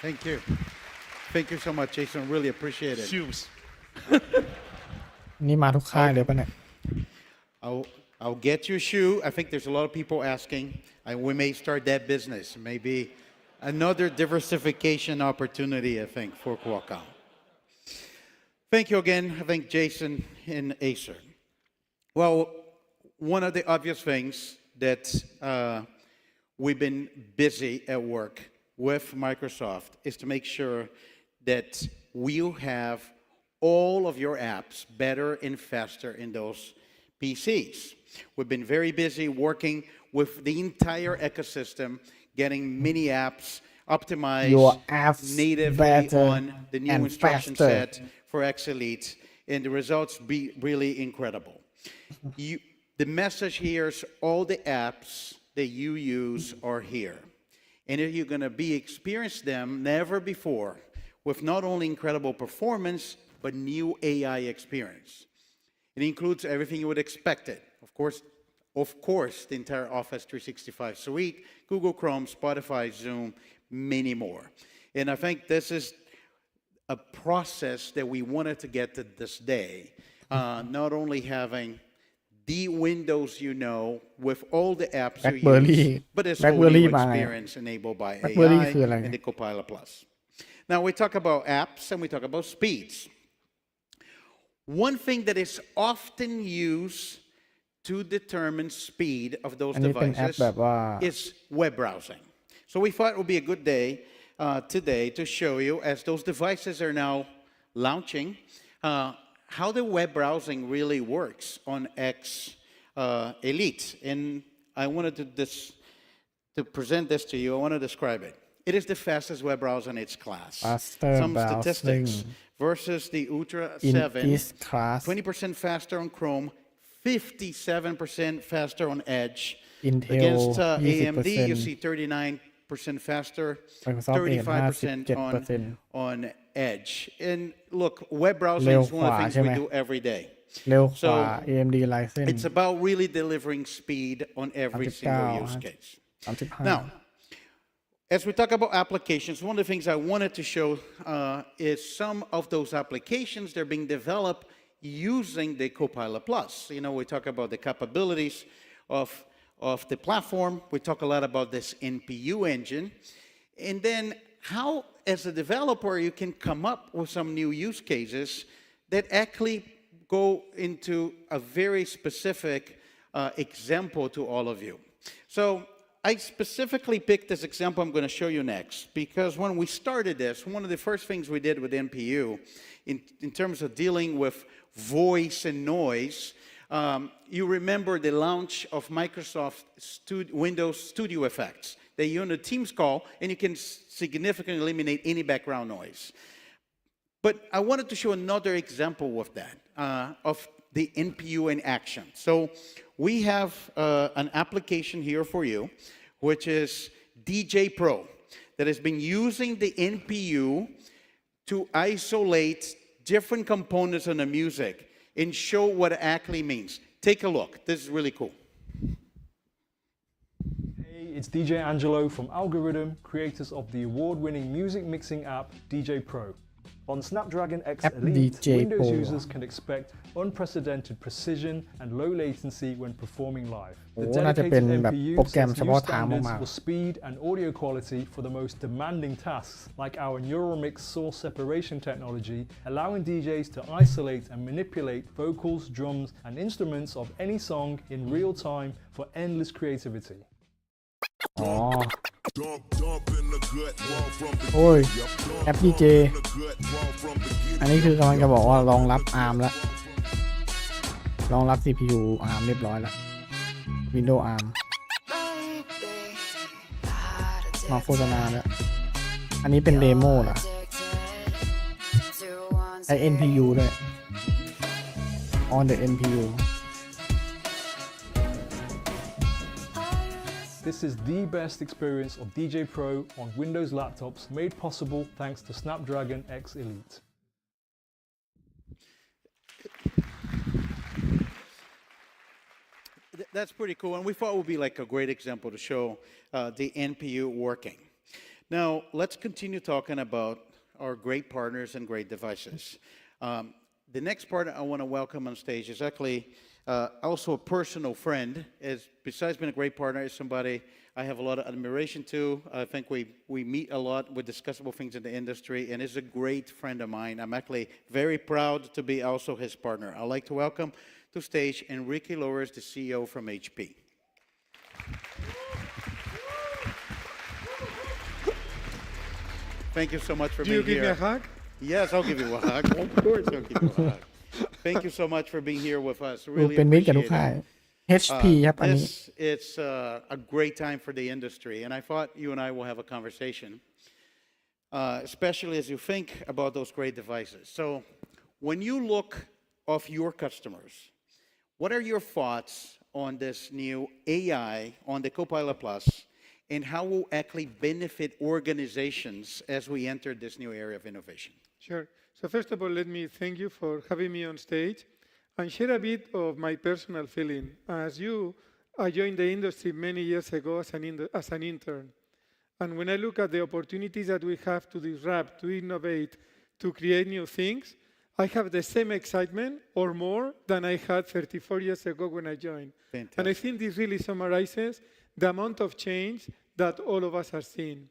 Thank you. Thank you so much, Jason. Really appreciate it. Shoes. นี่มาทุกค่ายเลยปะเนี่ย I'll get you a shoe. I think there's a lot of people asking. We may start that business. Maybe another diversification opportunity, I think, for Qualcomm. Thank you again. I think Jason and Acer. Well, one of the obvious things that we've been busy at work with Microsoft is to make sure that we'll have all of your apps better and faster in those PCs. We've been very busy working with the entire ecosystem, getting mini apps optimized natively on the new instruction set for X Elite, and the results be really incredible. The message here is all the apps that you use are here. And you're going to experience them never before with not only incredible performance, but new AI experience. It includes everything you would expect it. Of course, the entire Office 365 suite, Google Chrome, Spotify, Zoom, many more. And I think this is a process that we wanted to get to this day, not only having the Windows you know with all the apps you use, but this whole new experience enabled by AI and the Copilot Plus. Now we talk about apps and we talk about speeds. One thing that is often used to determine speed of those devices is web browsing. So we thought it would be a good day today to show you, as those devices are now launching, how the web browsing really works on X Elite. And I wanted to present this to you. I want to describe it. It is the fastest web browser in its class. Some statistics versus the Ultra 7, 20% faster on Chrome, 57% faster on Edge. Against AMD, you see 39% faster, 35% on Edge. And look, web browsing is one of the things we do every day. So it's about really delivering speed on every single use case. Now, as we talk about applications, one of the things I wanted to show is some of those applications that are being developed using the Copilot Plus. You know, we talk about the capabilities of the platform. We talk a lot about this NPU engine. And then how, as a developer, you can come up with some new use cases that actually go into a very specific example to all of you. So I specifically picked this example I'm going to show you next, because when we started this, one of the first things we did with NPU in terms of dealing with voice and noise, you remember the launch of Microsoft Windows Studio Effects. That you're on a Teams call, and you can significantly eliminate any background noise. But I wanted to show another example of that, of the NPU in action. So we have an application here for you, which is DJ Pro, that has been using the NPU to isolate different components on the music and show what it actually means. Take a look. This is really cool. Hey, it's DJ Angelo from Algorithm, creators of the award-winning music mixing app DJ Pro. On Snapdragon X Elite, Windows users can expect unprecedented precision and low latency when performing live. The dedicated NPU sets new standards for speed and audio quality for the most demanding tasks, like our neural mix source separation technology, allowing DJs to isolate and manipulate vocals, drums, and instruments of any song in real time for endless creativity. โอ้ยแอป DJ อันนี้คือกำลังจะบอกว่ารองรับ ARM แล้วรองรับ CPU ARM เรียบร้อยแล้ว Windows ARM มาโฆษณาแล้วอันนี้เป็นเดโมเหรอใช้ NPU ด้วย on the NPU This is the best experience of DJ Pro on Windows laptops, made possible thanks to Snapdragon X Elite. That's pretty cool, and we thought it would be like a great example to show the NPU working. Now, let's continue talking about our great partners and great devices. The next partner I want to welcome on stage is actually also a personal friend. Besides being a great partner, is somebody I have a lot of admiration to. I think we meet a lot with discussable things in the industry, and is a great friend of mine. I'm actually very proud to be also his partner. I'd like to welcome to stage Enrique Lores, the CEO from HP. Thank you so much for being here. Do you give me a hug? Yes, I'll give you a hug. Of course, I'll give you a hug. Thank you so much for being here with us. Really appreciate it. HP ครับอันนี้ It's a great time for the industry, and I thought you and I will have a conversation, especially as you think about those great devices. So, when you look of your customers, what are your thoughts on this new AI, on the Copilot Plus, and how will actually benefit organizations as we enter this new area of innovation? Sure. So first of all, let me thank you for having me on stage and share a bit of my personal feeling. As you, I joined the industry many years ago as an intern. And when I look at the opportunities that we have to disrupt, to innovate, to create new things, I have the same excitement or more than I had 34 years ago when I joined. Fantastic. And I think this really summarizes the amount of change that all of us are seeing.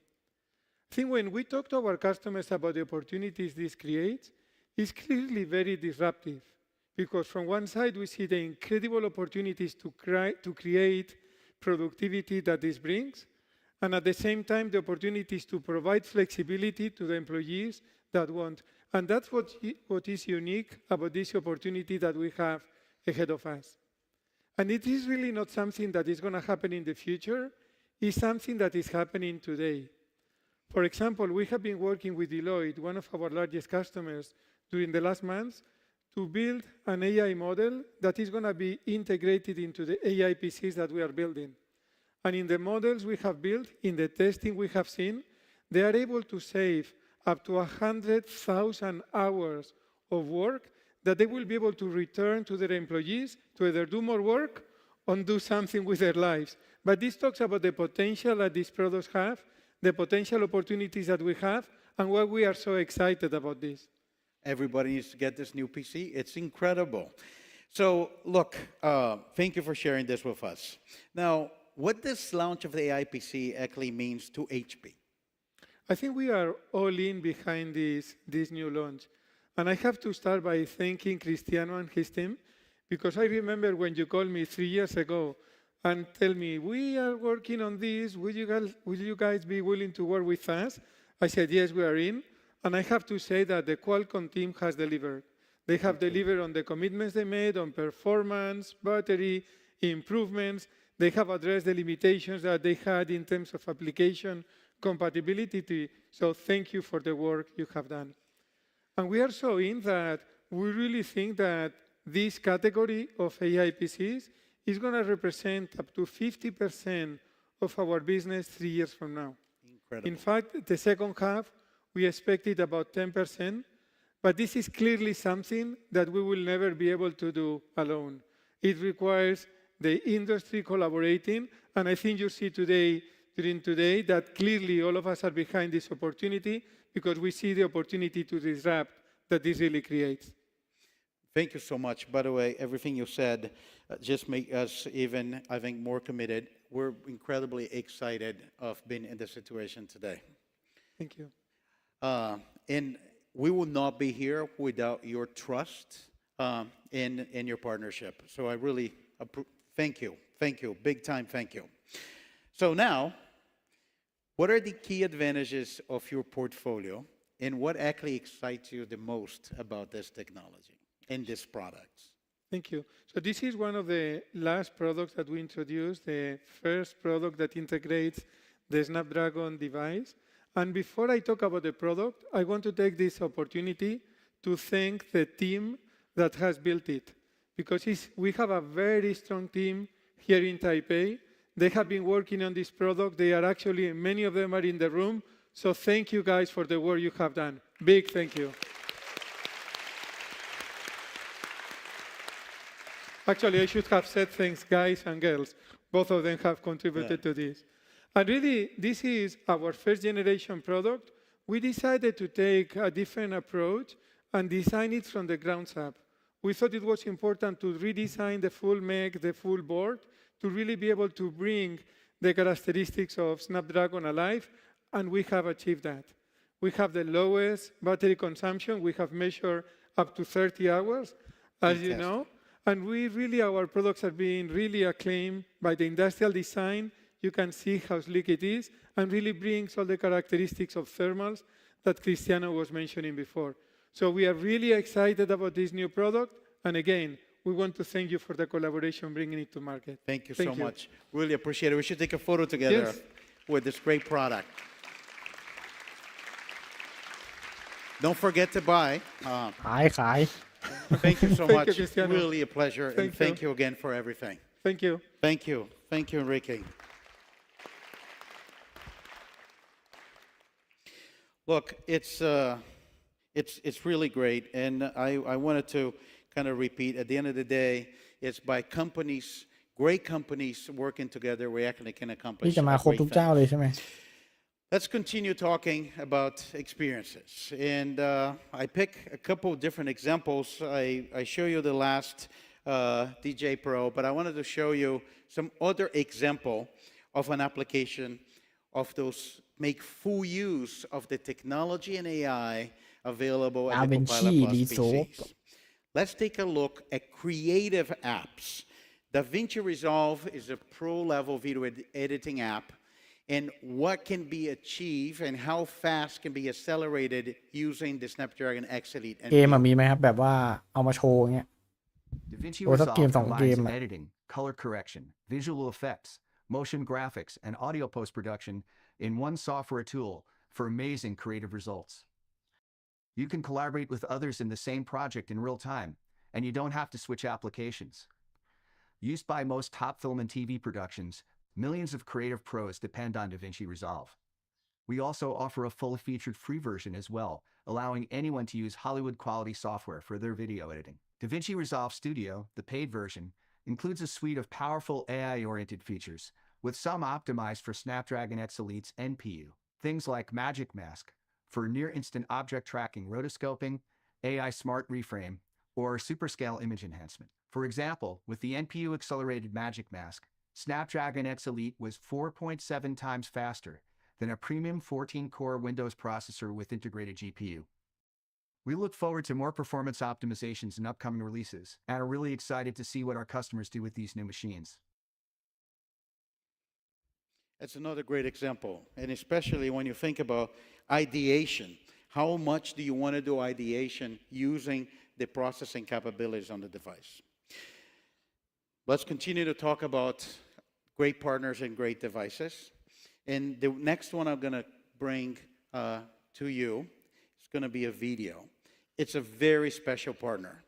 I think when we talk to our customers about the opportunities this creates, it's clearly very disruptive. Because from one side, we see the incredible opportunities to create productivity that this brings, and at the same time, the opportunities to provide flexibility to the employees that want. And that's what is unique about this opportunity that we have ahead of us. And it is really not something that is going to happen in the future. It's something that is happening today. For example, we have been working with Deloitte, one of our largest customers, during the last months, to build an AI model that is going to be integrated into the AI PCs that we are building. And in the models we have built, in the testing we have seen, they are able to save up to 100,000 hours of work that they will be able to return to their employees to either do more work or do something with their lives. But this talks about the potential that these products have, the potential opportunities that we have, and why we are so excited about this. Everybody needs to get this new PC. It's incredible. So, look, thank you for sharing this with us. Now, what this launch of the AI PC actually means to HP? I think we are all in behind this new launch. And I have to start by thanking Cristiano and his team, because I remember when you called me 3 years ago and tell me, we are working on this, will you guys be willing to work with us? I said, yes, we are in. And I have to say that the Qualcomm team has delivered. They have delivered on the commitments they made on performance, battery, improvements. They have addressed the limitations that they had in terms of application compatibility. So thank you for the work you have done. And we are so in that we really think that this category of AI PCs is going to represent up to 50% of our business 3 years from now. Incredible. In fact, the second half, we expected about 10%, but this is clearly something that we will never be able to do alone. It requires the industry collaborating, and I think you see during today that clearly all of us are behind this opportunity because we see the opportunity to disrupt that this really creates. Thank you so much. By the way, everything you said just makes us even, I think, more committed. We're incredibly excited of being in this situation today. Thank you. And we will not be here without your trust in your partnership. So I really thank you. Thank you. Big time thank you. So now, what are the key advantages of your portfolio, and what actually excites you the most about this technology and these products? Thank you. So this is one of the last products that we introduced, the first product that integrates the Snapdragon device. And before I talk about the product, I want to take this opportunity to thank the team that has built it. Because we have a very strong team here in Taipei. They have been working on this product. They are actually, many of them are in the room. So thank you guys for the work you have done. Big thank you. Actually, I should have said thanks, guys and girls. Both of them have contributed to this. And really, this is our first generation product. We decided to take a different approach and design it from the ground up. We thought it was important to redesign the full mech, the full board, to really be able to bring the characteristics of Snapdragon alive, and we have achieved that. We have the lowest battery consumption. We have measured up to 30 hours, as you know. And our products are being really acclaimed by the industrial design. You can see how sleek it is, and really brings all the characteristics of thermals that Cristiano was mentioning before. So we are really excited about this new product. And again, we want to thank you for the collaboration, bringing it to market. Thank you so much. Really appreciate it. We should take a photo together with this great product. Don't forget to buy. Thank you so much. Really a pleasure. And thank you again for everything. Thank you. Thank you. Thank you, Enrique. Look, it's really great. And I wanted to kind of repeat, at the end of the day, it's by companies, great companies working together, we actually can accomplish great things. Let's continue talking about experiences. And I pick a couple of different examples. I show you the last DJ Pro, but I wanted to show you some other example of an application of those make full use of the technology and AI available at the Copilot Plus PCs. Let's take a look at creative apps. DaVinci Resolve is a pro-level video editing app, and what can be achieved and how fast can be accelerated using the Snapdragon X Elite. เกมมีไหมครับแบบว่าเอามาโชว์เงี้ย DaVinci โอ้สักเกม Resolve สองเกม combines editing, color correction, visual effects, motion graphics, and audio post-production in one software tool for amazing creative results. You can collaborate with others in the same project in real time, and you don't have to switch applications. Used by most top film and TV productions, millions of creative pros depend on DaVinci Resolve. We also offer a fully featured free version as well, allowing anyone to use Hollywood-quality software for their video editing. DaVinci Resolve Studio, the paid version, includes a suite of powerful AI-oriented features, with some optimized for Snapdragon X Elite's NPU. Things like Magic Mask, for near-instant object tracking rotoscoping, AI Smart Reframe, or Superscale image enhancement. For example, with the NPU-accelerated Magic Mask, Snapdragon X Elite was 4.7 times faster than a premium 14-core Windows processor with integrated GPU. We look forward to more performance optimizations in upcoming releases, and are really excited to see what our customers do with these new machines. That's another great example, and especially when you think about ideation. How much do you want to do ideation using the processing capabilities on the device? Let's continue to talk about great partners and great devices. And the next one I'm going to bring to you is going to be a video. It's a very special partner.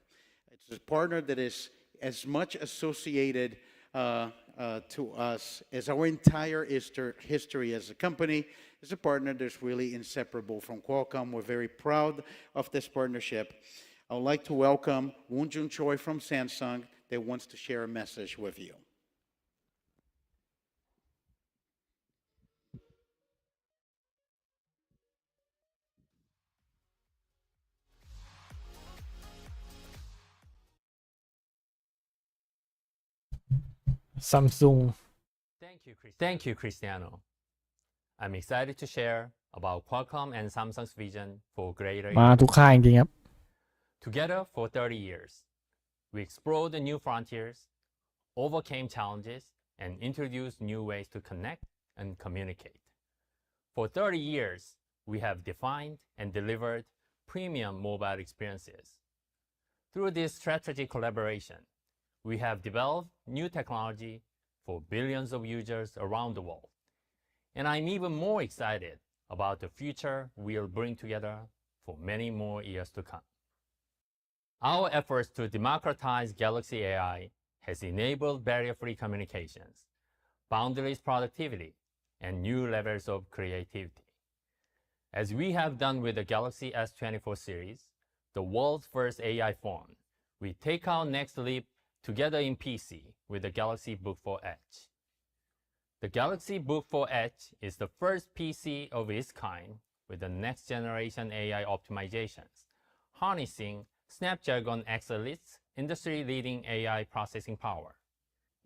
It's a partner that is as much associated to us as our entire history as a company. It's a partner that's really inseparable from Qualcomm. We're very proud of this partnership. I would like to welcome Woonjun Choi from Samsung that wants to share a message with you. Samsung. Thank you, Cristiano. I'm excited to share about Qualcomm and Samsung's vision for greater มาทุกค่ายจริงๆครับ Together for 30 years, we explored the new frontiers, overcame challenges, and introduced new ways to connect and communicate. For 30 years, we have defined and delivered premium mobile experiences. Through this strategic collaboration, we have developed new technology for billions of users around the world. And I'm even more excited about the future we'll bring together for many more years to come. Our efforts to democratize Galaxy AI has enabled barrier-free communications, boundless productivity, and new levels of creativity. As we have done with the Galaxy S24 series, the world's first AI phone, we take our next leap together in PC with the Galaxy Book 4 Edge. The Galaxy Book 4 Edge is the first PC of its kind with the next generation AI optimizations, harnessing Snapdragon X Elite's industry-leading AI processing power.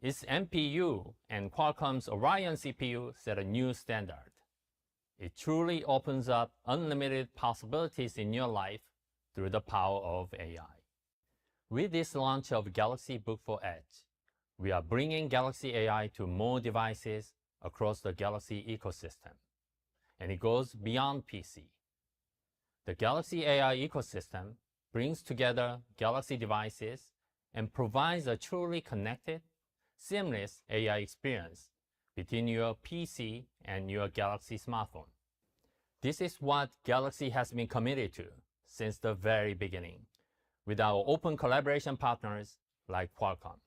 Its NPU and Qualcomm's Orion CPU set a new standard. It truly opens up unlimited possibilities in your life through the power of AI. With this launch of Galaxy Book 4 Edge, we are bringing Galaxy AI to more devices across the Galaxy ecosystem, and it goes beyond PC. The Galaxy AI ecosystem brings together Galaxy devices and provides a truly connected, seamless AI experience between your PC and your Galaxy smartphone. This is what Galaxy has been committed to since the very beginning, with our open collaboration partners like Qualcomm.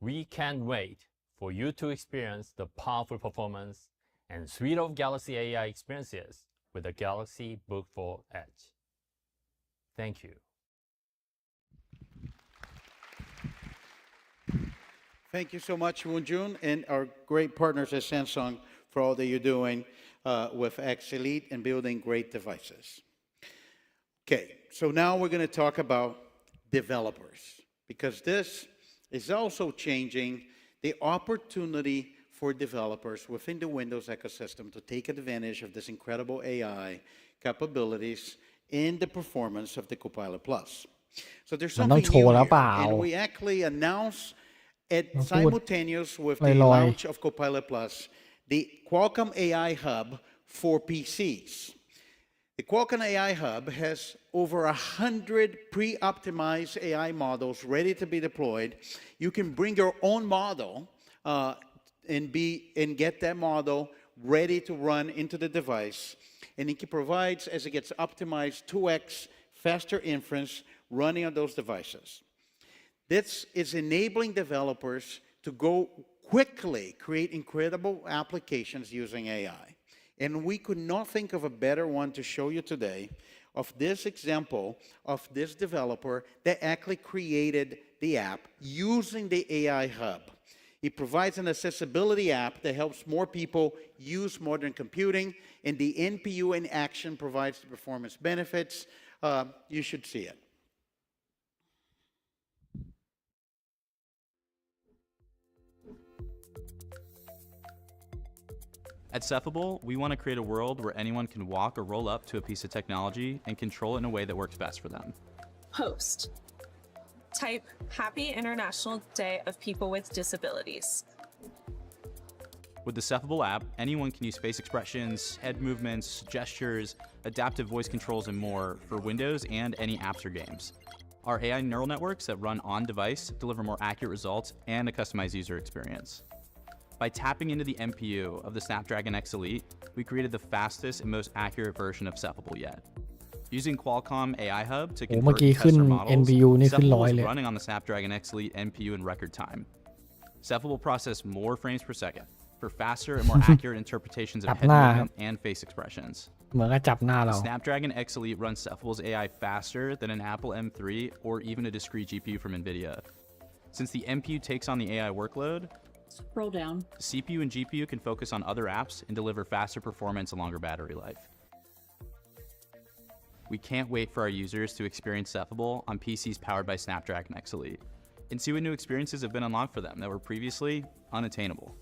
We can't wait for you to experience the powerful performance and suite of Galaxy AI experiences with the Galaxy Book 4 Edge. Thank you. Thank you so much, Woon-Jun, and our great partners at Samsung for all that you're doing with X Elite and building great devices. Okay, so now we're going to talk about developers, because this is also changing the opportunity for developers within the Windows ecosystem to take advantage of this incredible AI capabilities in the performance of the Copilot+. So there's something new here, and we actually announced simultaneous with the launch of Copilot+, the Qualcomm AI Hub for PCs. The Qualcomm AI Hub has over 100 pre-optimized AI models ready to be deployed. You can bring your own model and get that model ready to run into the device. And it provides, as it gets optimized, 2x faster inference running on those devices. This is enabling developers to go quickly create incredible applications using AI. And we could not think of a better one to show you today of this example of this developer that actually created the app using the AI Hub. It provides an accessibility app that helps more people use modern computing, and the NPU in action provides the performance benefits. You should see it. At Cephalable, we want to create a world where anyone can walk or roll up to a piece of technology and control it in a way that works best for them. Post. Type Happy International Day of People with Disabilities. With the Cephalable app, anyone can use face expressions, head movements, gestures, adaptive voice controls, and more for Windows and any apps or games. Our AI neural networks that run on device deliver more accurate results and a customized user experience. By tapping into the NPU of the Snapdragon X Elite, we created the fastest and most accurate version of Cephalable yet. Using Qualcomm AI Hub to convert tester models, Cephalable is running on the Snapdragon X Elite NPU in record time. Cephalable processes more frames per second for faster and more accurate interpretations of head movement and face expressions. The Snapdragon X Elite runs Cephalable's AI faster than an Apple M3 or even a discrete GPU from NVIDIA. Since the NPU takes on the AI workload, scroll down. The CPU and GPU can focus on other apps and deliver faster performance and longer battery life. We can't wait for our users to experience Cephalable on PCs powered by Snapdragon X Elite and see what new experiences have been unlocked for them that were previously unattainable.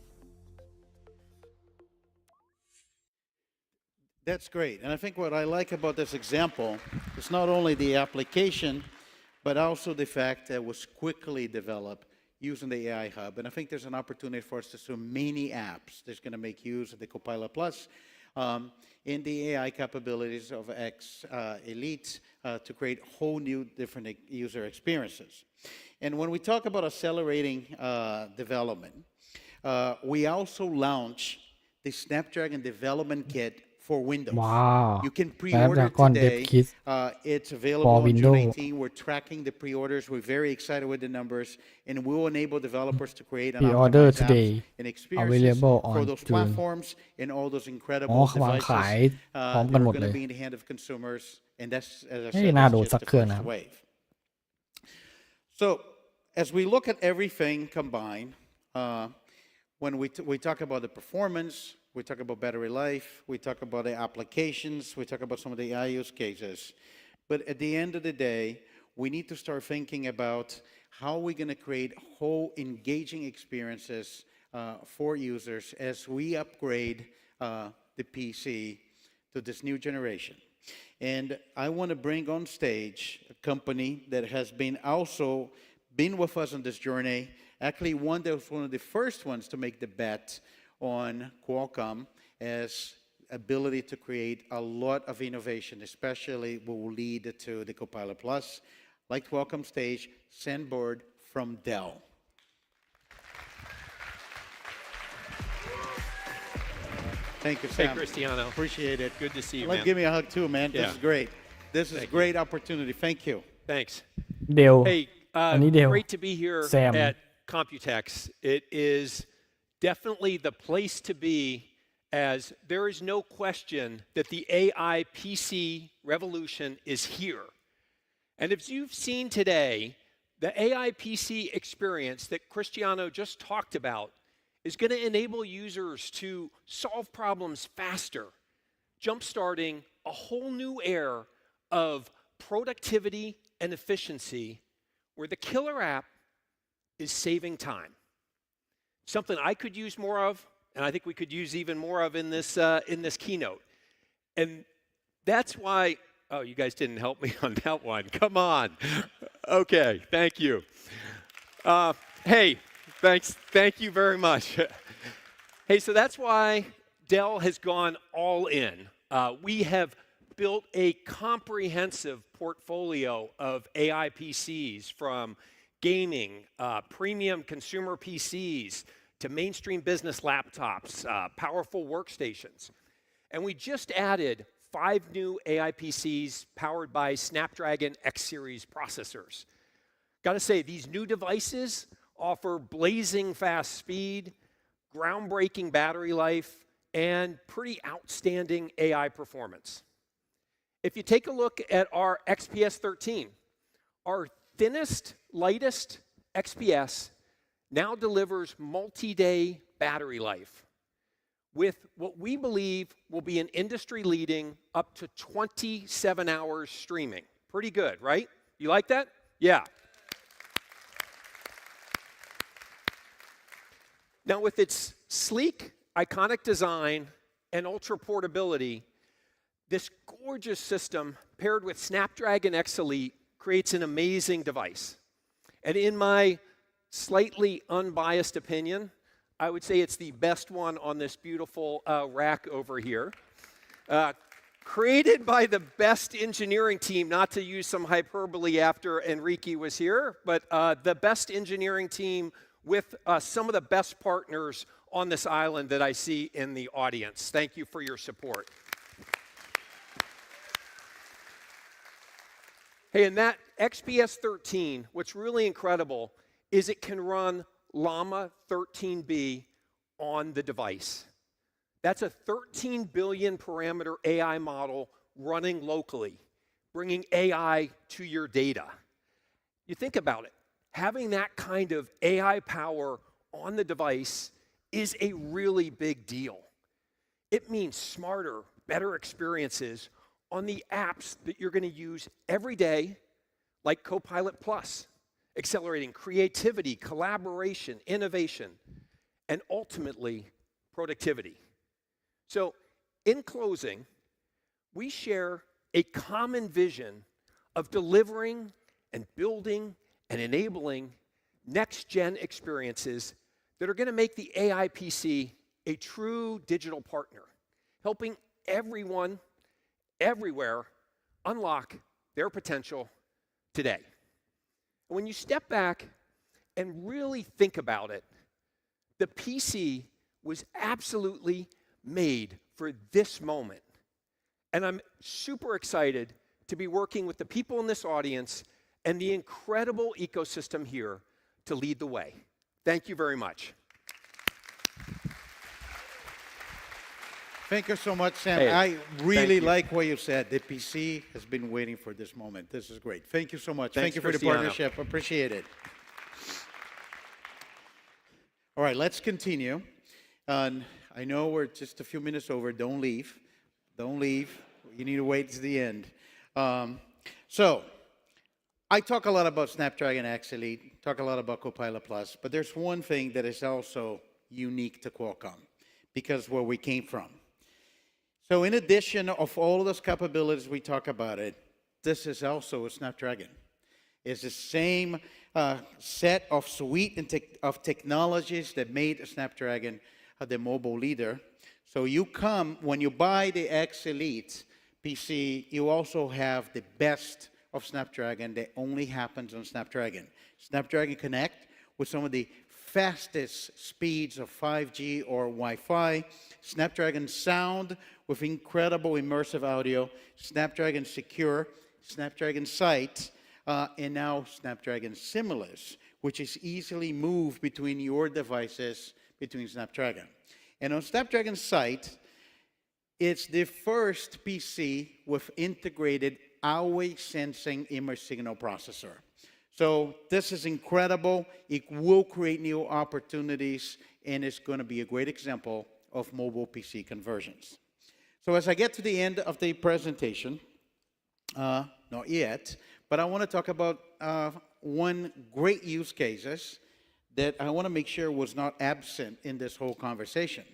That's great. And I think what I like about this example is not only the application, but also the fact that it was quickly developed using the AI Hub. And I think there's an opportunity for us to see many apps that's going to make use of the Copilot Plus in the AI capabilities of X Elite to create whole new different user experiences. And when we talk about accelerating development, we also launch the Snapdragon Development Kit for Windows. Wow. You can pre-order today. It's available on June 18. We're tracking the pre-orders. We're very excited with the numbers, and we'll enable developers to create an optimized apps and experiences for those platforms and all those incredible devices that are going to be in the hand of consumers. And that's, as I said, that's just the first wave. So, as we look at everything combined, when we talk about the performance, we talk about battery life, we talk about the applications, we talk about some of the AI use cases. But at the end of the day, we need to start thinking about how we're going to create whole engaging experiences for users as we upgrade the PC to this new generation. And I want to bring on stage a company that has been with us on this journey, actually one that was one of the first ones to make the bet on Qualcomm as ability to create a lot of innovation, especially what will lead to the Copilot Plus. I'd like to welcome stage Sam Bird from Dell. Thank you, Sam. Hey, Cristiano. Appreciate it. Good to see you, Like, man. give me a hug too, man. Yeah. This is great. This is a great opportunity. Thank you. Thanks. Dell. Hey, Dell. great to be here Sam. at Computex. It is definitely the place to be, as there is no question that the AI PC revolution is here. And as you've seen today, the AI PC experience that Cristiano just talked about is going to enable users to solve problems faster, jump-starting a whole new era of productivity and efficiency where the killer app is saving time. Something I could use more of, and I think we could use even more of in this keynote. And that's why, oh, you guys didn't help me on that one. Come on. Okay, thank you. Hey, thank you very much. Hey, so that's why Dell has gone all in. We have built a comprehensive portfolio of AI PCs, from gaming, premium consumer PCs, to mainstream business laptops, powerful workstations. And we just added 5 new AI PCs powered by Snapdragon X series processors. Got to say, these new devices offer blazing fast speed, groundbreaking battery life, and pretty outstanding AI performance. If you take a look at our XPS 13, our thinnest, lightest XPS now delivers multi-day battery life with what we believe will be an industry-leading up to 27 hours streaming. Pretty good, right? You like that? Yeah. Now, with its sleek, iconic design and ultra portability, this gorgeous system paired with Snapdragon X Elite creates an amazing device. And in my slightly unbiased opinion, I would say it's the best one on this beautiful rack over here. Created by the best engineering team, not to use some hyperbole after Enrique was here, but the best engineering team with some of the best partners on this island that I see in the audience. Thank you for your support. Hey, and that XPS 13, what's really incredible is it can run Llama 13B on the device. That's a 13 billion parameter AI model running locally, bringing AI to your data. You think about it, having that kind of AI power on the device is a really big deal. It means smarter, better experiences on the apps that you're going to use every day, like Copilot Plus, accelerating creativity, collaboration, innovation, and ultimately productivity. So, in closing, we share a common vision of delivering and building and enabling next-gen experiences that are going to make the AI PC a true digital partner, helping everyone, everywhere, unlock their potential today. When you step back and really think about it, the PC was absolutely made for this moment. And I'm super excited to be working with the people in this audience and the incredible ecosystem here to lead the way. Thank you very much. Thank you so much, Sam. Hey, I really you. like what you said. The PC has been waiting for this moment. This is great. Thank you so much. Thanks, Thank you for Cristiano. the partnership. Appreciate it. All right, let's continue. And I know we're just a few minutes over. Don't leave. Don't leave. You need to wait to the end. So I talk a lot about Snapdragon X Elite, talk a lot about Copilot Plus, but there's one thing that is also unique to Qualcomm, because where we came from. So in addition of all of those capabilities we talk about it, this is also a Snapdragon. It's the same set of suite of technologies that made Snapdragon the mobile leader. So you come, when you buy the X Elite PC, you also have the best of Snapdragon that only happens on Snapdragon. Snapdragon Connect with some of the fastest speeds of 5G or Wi-Fi, Snapdragon Sound with incredible immersive audio, Snapdragon Secure, Snapdragon Sight, and now Snapdragon Seamless, which is easily moved between your devices, between Snapdragon. And on Snapdragon Sight, it's the first PC with integrated always sensing image signal processor. So this is incredible. It will create new opportunities, and it's going to be a great example of mobile PC conversions. So as I get to the end of the presentation, not yet, but I want to talk about one great use cases that I want to make sure was not absent in this whole conversation.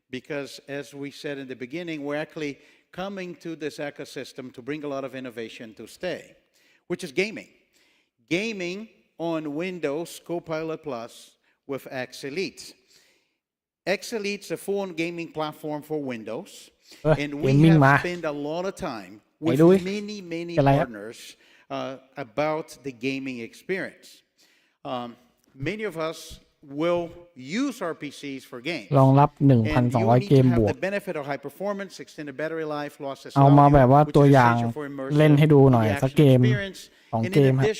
Because as we said in the beginning, we're actually coming to this ecosystem to bring a lot of innovation to stay, which is gaming. Gaming on Windows Copilot Plus with X Elite. X Elite's a full gaming platform for Windows, and we have spent a lot of time with many partners about the gaming experience. Many of us will use our PCs for games. รองรับ 1,200 เกมบวก เอามาแบบว่าตัวอย่างเล่นให้ดูหน่อยสักเกม2 เกมครับ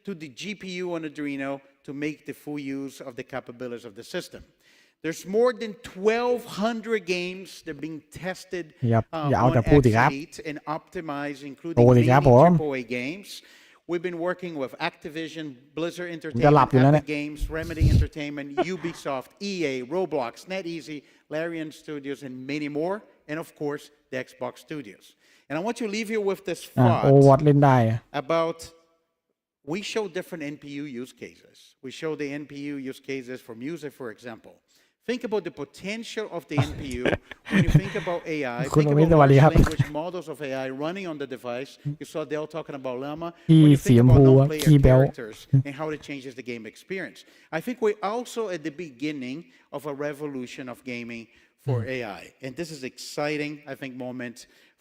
to the GPU on Adreno to make the full use of the capabilities of the system. There's more than 1,200 games that are being tested on X Elite and optimized, including many AAA games. We've been working with Activision, Blizzard Entertainment, Epic Games, Remedy Entertainment, Ubisoft, EA, Roblox, NetEasy, Larian Studios, and many more. And of course, the Xbox Studios. And I want to leave you with this thought about, we show different NPU use cases. We show the NPU use cases for music, for example. Think about the potential of the NPU when you think about AI. Think about large language models of AI running on the device. You saw Dell talking about Llama. When you think about non-player characters and how it changes the game experience. I think we're also at the beginning of a revolution of gaming for AI. And this is exciting, I think, moment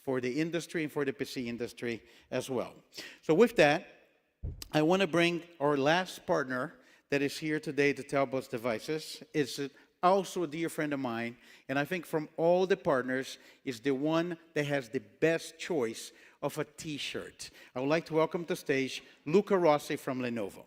for the industry and for the PC industry as well. So with that, I want to bring our last partner that is here today to tell us devices. It's also a dear friend of mine, and I think from all the partners is the one that has the best choice of a t-shirt. I would like to welcome to stage Luca Rossi from Lenovo.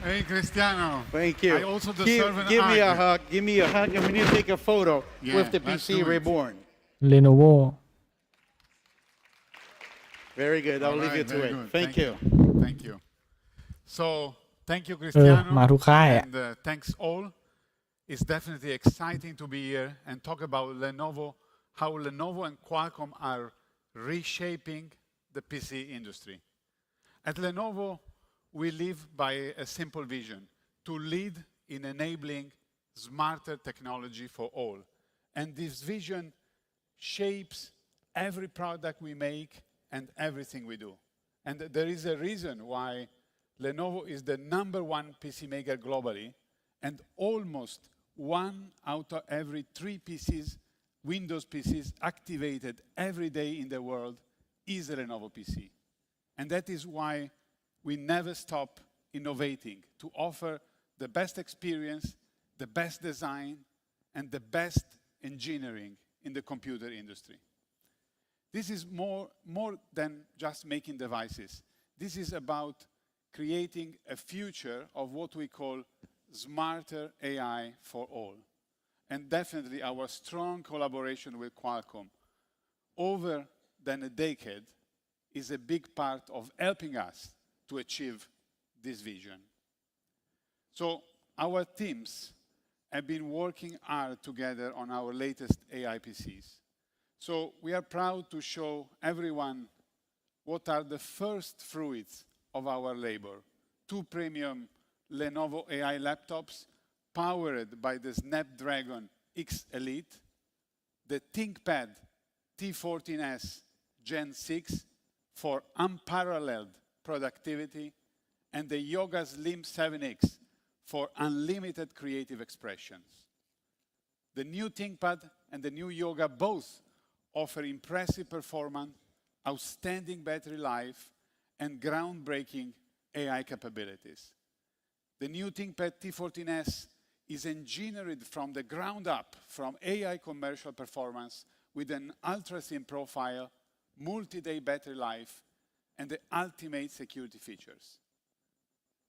Hey, Cristiano. Thank you. I also deserve an give me a hug. Give me a hug, and we need to take a photo with the PC Reborn. Lenovo. Very good. I'll leave you to it. Thank you. Thank you. So, thank you, Cristiano, มาทุกค่าย and thanks all. It's definitely exciting to be here and talk about Lenovo, how Lenovo and Qualcomm are reshaping the PC industry. At Lenovo, we live by a simple vision, to lead in enabling smarter technology for all. And this vision shapes every product we make and everything we do. And there is a reason why Lenovo is the #1 PC maker globally, and almost 1 out of every 3 PCs, Windows PCs activated every day in the world is a Lenovo PC. And that is why we never stop innovating to offer the best experience, the best design, and the best engineering in the computer industry. This is more than just making devices. This is about creating a future of what we call smarter AI for all. And definitely our strong collaboration with Qualcomm over than a decade is a big part of helping us to achieve this vision. So our teams have been working hard together on our latest AI PCs. So we are proud to show everyone what are the first fruits of our labor. 2 premium Lenovo AI laptops powered by the Snapdragon X Elite, the ThinkPad T14S Gen 6 for unparalleled productivity, and the Yoga Slim 7X for unlimited creative expressions. The new ThinkPad and the new Yoga both offer impressive performance, outstanding battery life, and groundbreaking AI capabilities. The new ThinkPad T14S is engineered from the ground up from AI commercial performance with an ultra-thin profile, multi-day battery life, and the ultimate security features.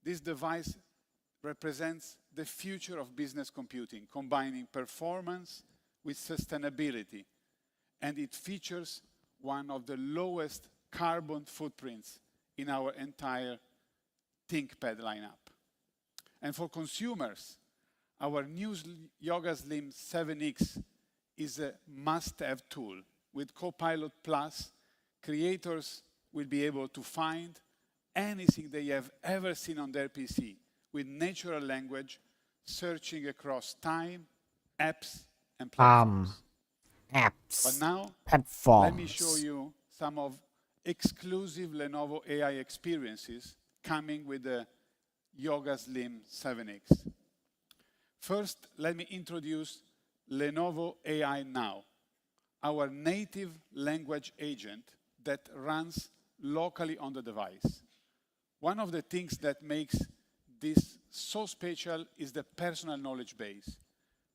This device represents the future of business computing, combining performance with sustainability, and it features one of the lowest carbon footprints in our entire ThinkPad lineup. And for consumers, our new Yoga Slim 7X is a must-have tool. With Copilot Plus, creators will be able to find anything they have ever seen on their PC with natural language, searching across time, apps, and platforms. But now, let me show you some of exclusive Lenovo AI experiences coming with the Yoga Slim 7X. First, let me introduce Lenovo AI Now, our native language agent that runs locally on the device. One of the things that makes this so special is the personal knowledge base.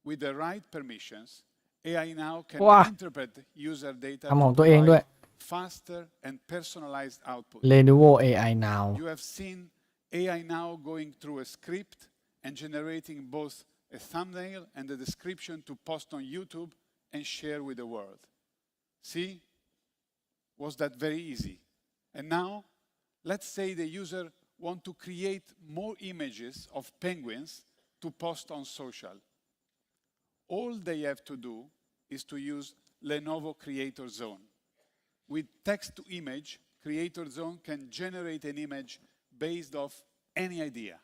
With the right permissions, AI Now can interpret user data to provide faster and personalized output. Lenovo AI Now. You have seen AI Now going through a script and generating both a thumbnail and a description to post on YouTube and share with the world. See? Was that very easy? And now, let's say the user wants to create more images of penguins to post on social. All they have to do is to use Lenovo Creator Zone. With text-to-image, Creator Zone can generate an image based off any idea.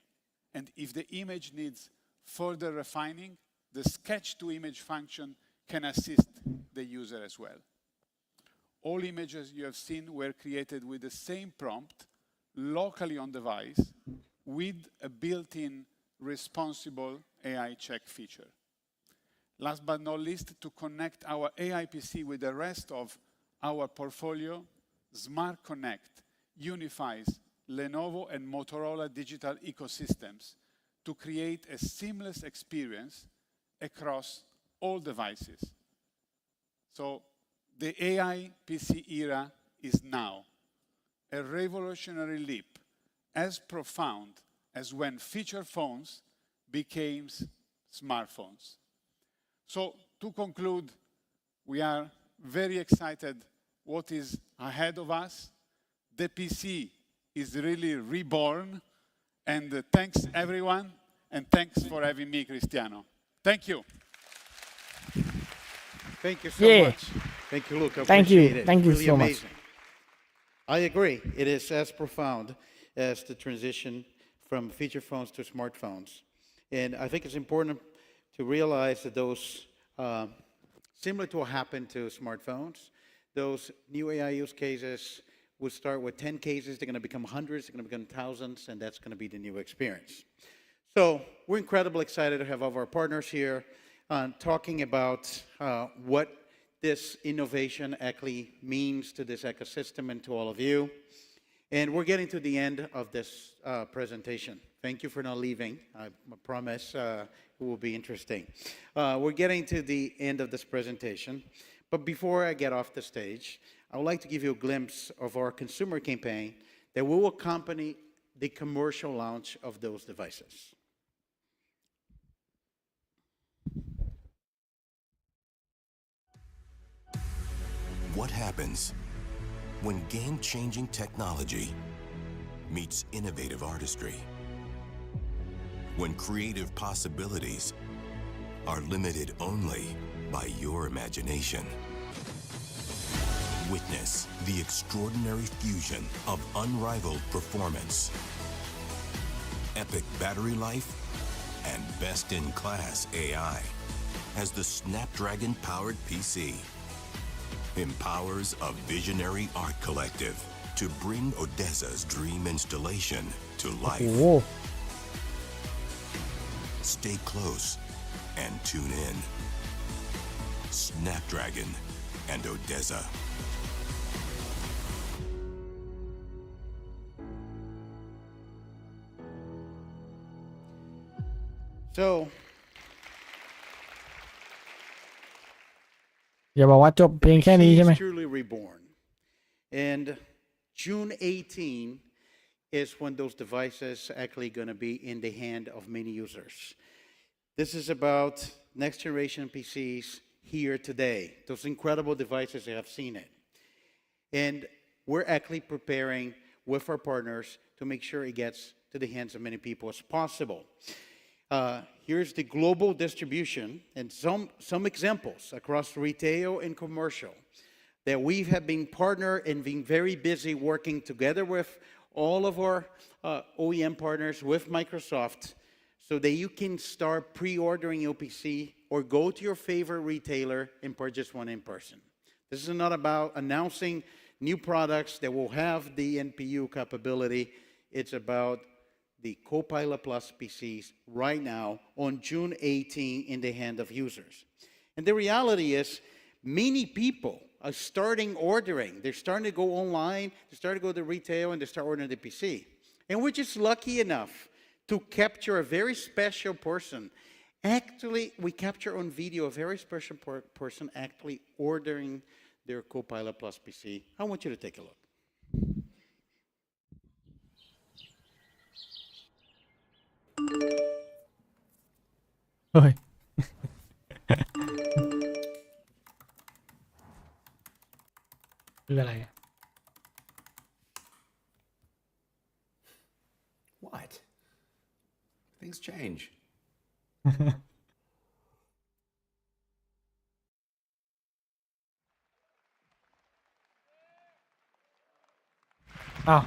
And if the image needs further refining, the sketch-to-image function can assist the user as well. All images you have seen were created with the same prompt, locally on device, with a built-in responsible AI check feature. Last but not least, to connect our AI PC with the rest of our portfolio, Smart Connect unifies Lenovo and Motorola digital ecosystems to create a seamless experience across all devices. So the AI PC era is now, a revolutionary leap as profound as when feature phones became smartphones. So to conclude, we are very excited what is ahead of us. The PC is really reborn, and thanks everyone, and thanks for having me, Cristiano. Thank you. Thank you so much. Thank you, Luca. Appreciate it. Thank you really so amazing. much. I agree. It is as profound as the transition from feature phones to smartphones. And I think it's important to realize that those, similar to what happened to smartphones, those new AI use cases will start with 10 cases, they're going to become hundreds, they're going to become thousands, and that's going to be the new experience. So we're incredibly excited to have all of our partners here talking about what this innovation actually means to this ecosystem and to all of you. And we're getting to the end of this presentation. Thank you for not leaving. I promise it will be interesting. We're getting to the end of this presentation. But before I get off the stage, I would like to give you a glimpse of our consumer campaign that will accompany the commercial launch of those devices. What happens when game-changing technology meets innovative artistry. When creative possibilities are limited only by your imagination. Witness the extraordinary fusion of unrivaled performance, epic battery life, and best-in-class AI as the Snapdragon-powered PC empowers a visionary art collective to bring Odessa's dream installation to life. Whoa. Stay close and tune in. Snapdragon and Odessa. So อย่าบอกว่าจบเพียงแค่นี้ใช่ไหม PC is truly reborn. And June 18 is when those devices actually going to be in the hand of many users. This is about next generation PCs here today. Those incredible devices, you have seen it. And we're actually preparing with our partners to make sure it gets to the hands of many people as possible. Here's the global distribution and some examples across retail and commercial that we have been partnered and been very busy working together with all of our OEM partners with Microsoft so that you can start pre-ordering your PC or go to your favorite retailer and purchase one in person. This is not about announcing new products that will have the NPU capability. It's about the Copilot Plus PCs right now on June 18 in the hand of users. And the reality is many people are starting ordering. They're starting to go online, they start to go to retail, and they start ordering the PC. And we're just lucky enough to capture a very special person. Actually, we capture on video a very special person actually ordering their Copilot Plus PC. I want you to take a look. เฮ้ย คืออะไร What? Things change. อ้าว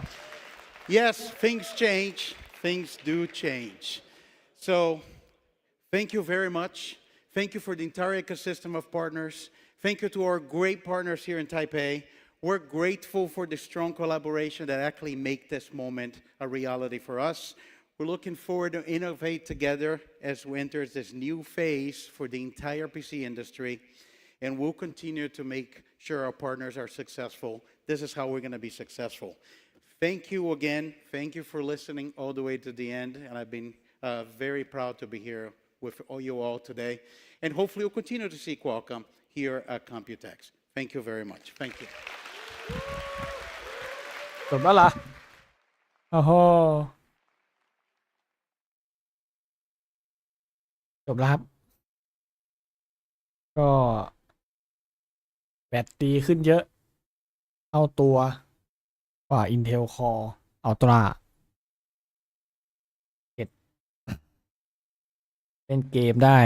Yes, things change. Things do change. So, thank you very much. Thank you for the entire ecosystem of partners. Thank you to our great partners here in Taipei. We're grateful for the strong collaboration that actually make this moment a reality for us. We're looking forward to innovate together as we enter this new phase for the entire PC industry. And we'll continue to make sure our partners are successful. This is how we're going to be successful. Thank you again. Thank you for listening all the way to the end. And I've been very proud to be here with all you all today. And hopefully we'll continue to see Qualcomm here at Computex. Thank you very much. Thank you. จบแล้วล่ะโอ้โหจบแล้วครับ ก็แบตดีขึ้นเยอะเอาตัวกว่า Intel Core Ultra เล่นเกมได้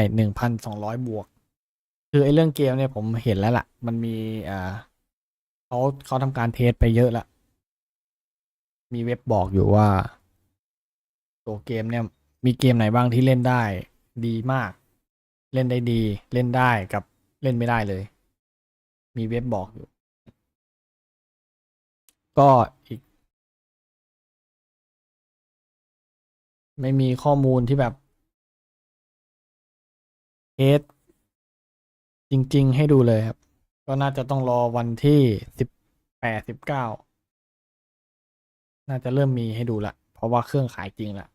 1,200 บวก คือไอ้เรื่องเกมเนี่ยผมเห็นแล้วล่ะ มันมีเขาทำการเทสไปเยอะละมีเว็บบอกอยู่ว่าตัวเกมเนี่ยมีเกมไหนบ้างที่เล่นได้ดีมาก เล่นได้ดีเล่นได้กับเล่นไม่ได้เลย มีเว็บบอกอยู่ ก็อีกไม่มีข้อมูลที่แบบเทสจริงๆให้ดูเลยครับ ก็น่าจะต้องรอวันที่18-19น่าจะเริ่มมีให้ดูละเพราะว่าเครื่องขายจริงละ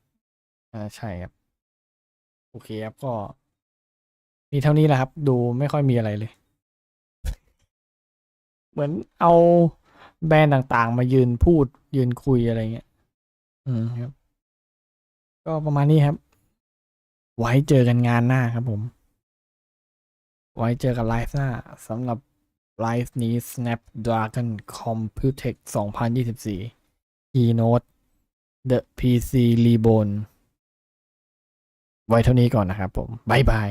ใช่ครับโอเคครับก็มีเท่านี้แหละครับดูไม่ค่อยมีอะไรเลย เหมือนเอาแบรนด์ต่างๆมายืนพูดยืนคุยอะไรเงี้ยครับก็ประมาณนี้ครับไว้เจอกันงานหน้าครับผมไว้เจอกันไลฟ์หน้าสำหรับไลฟ์นี้ Snapdragon Computex 2024 Keynote The PC Reborn ไว้เท่านี้ก่อนนะครับผมบ๊ายบาย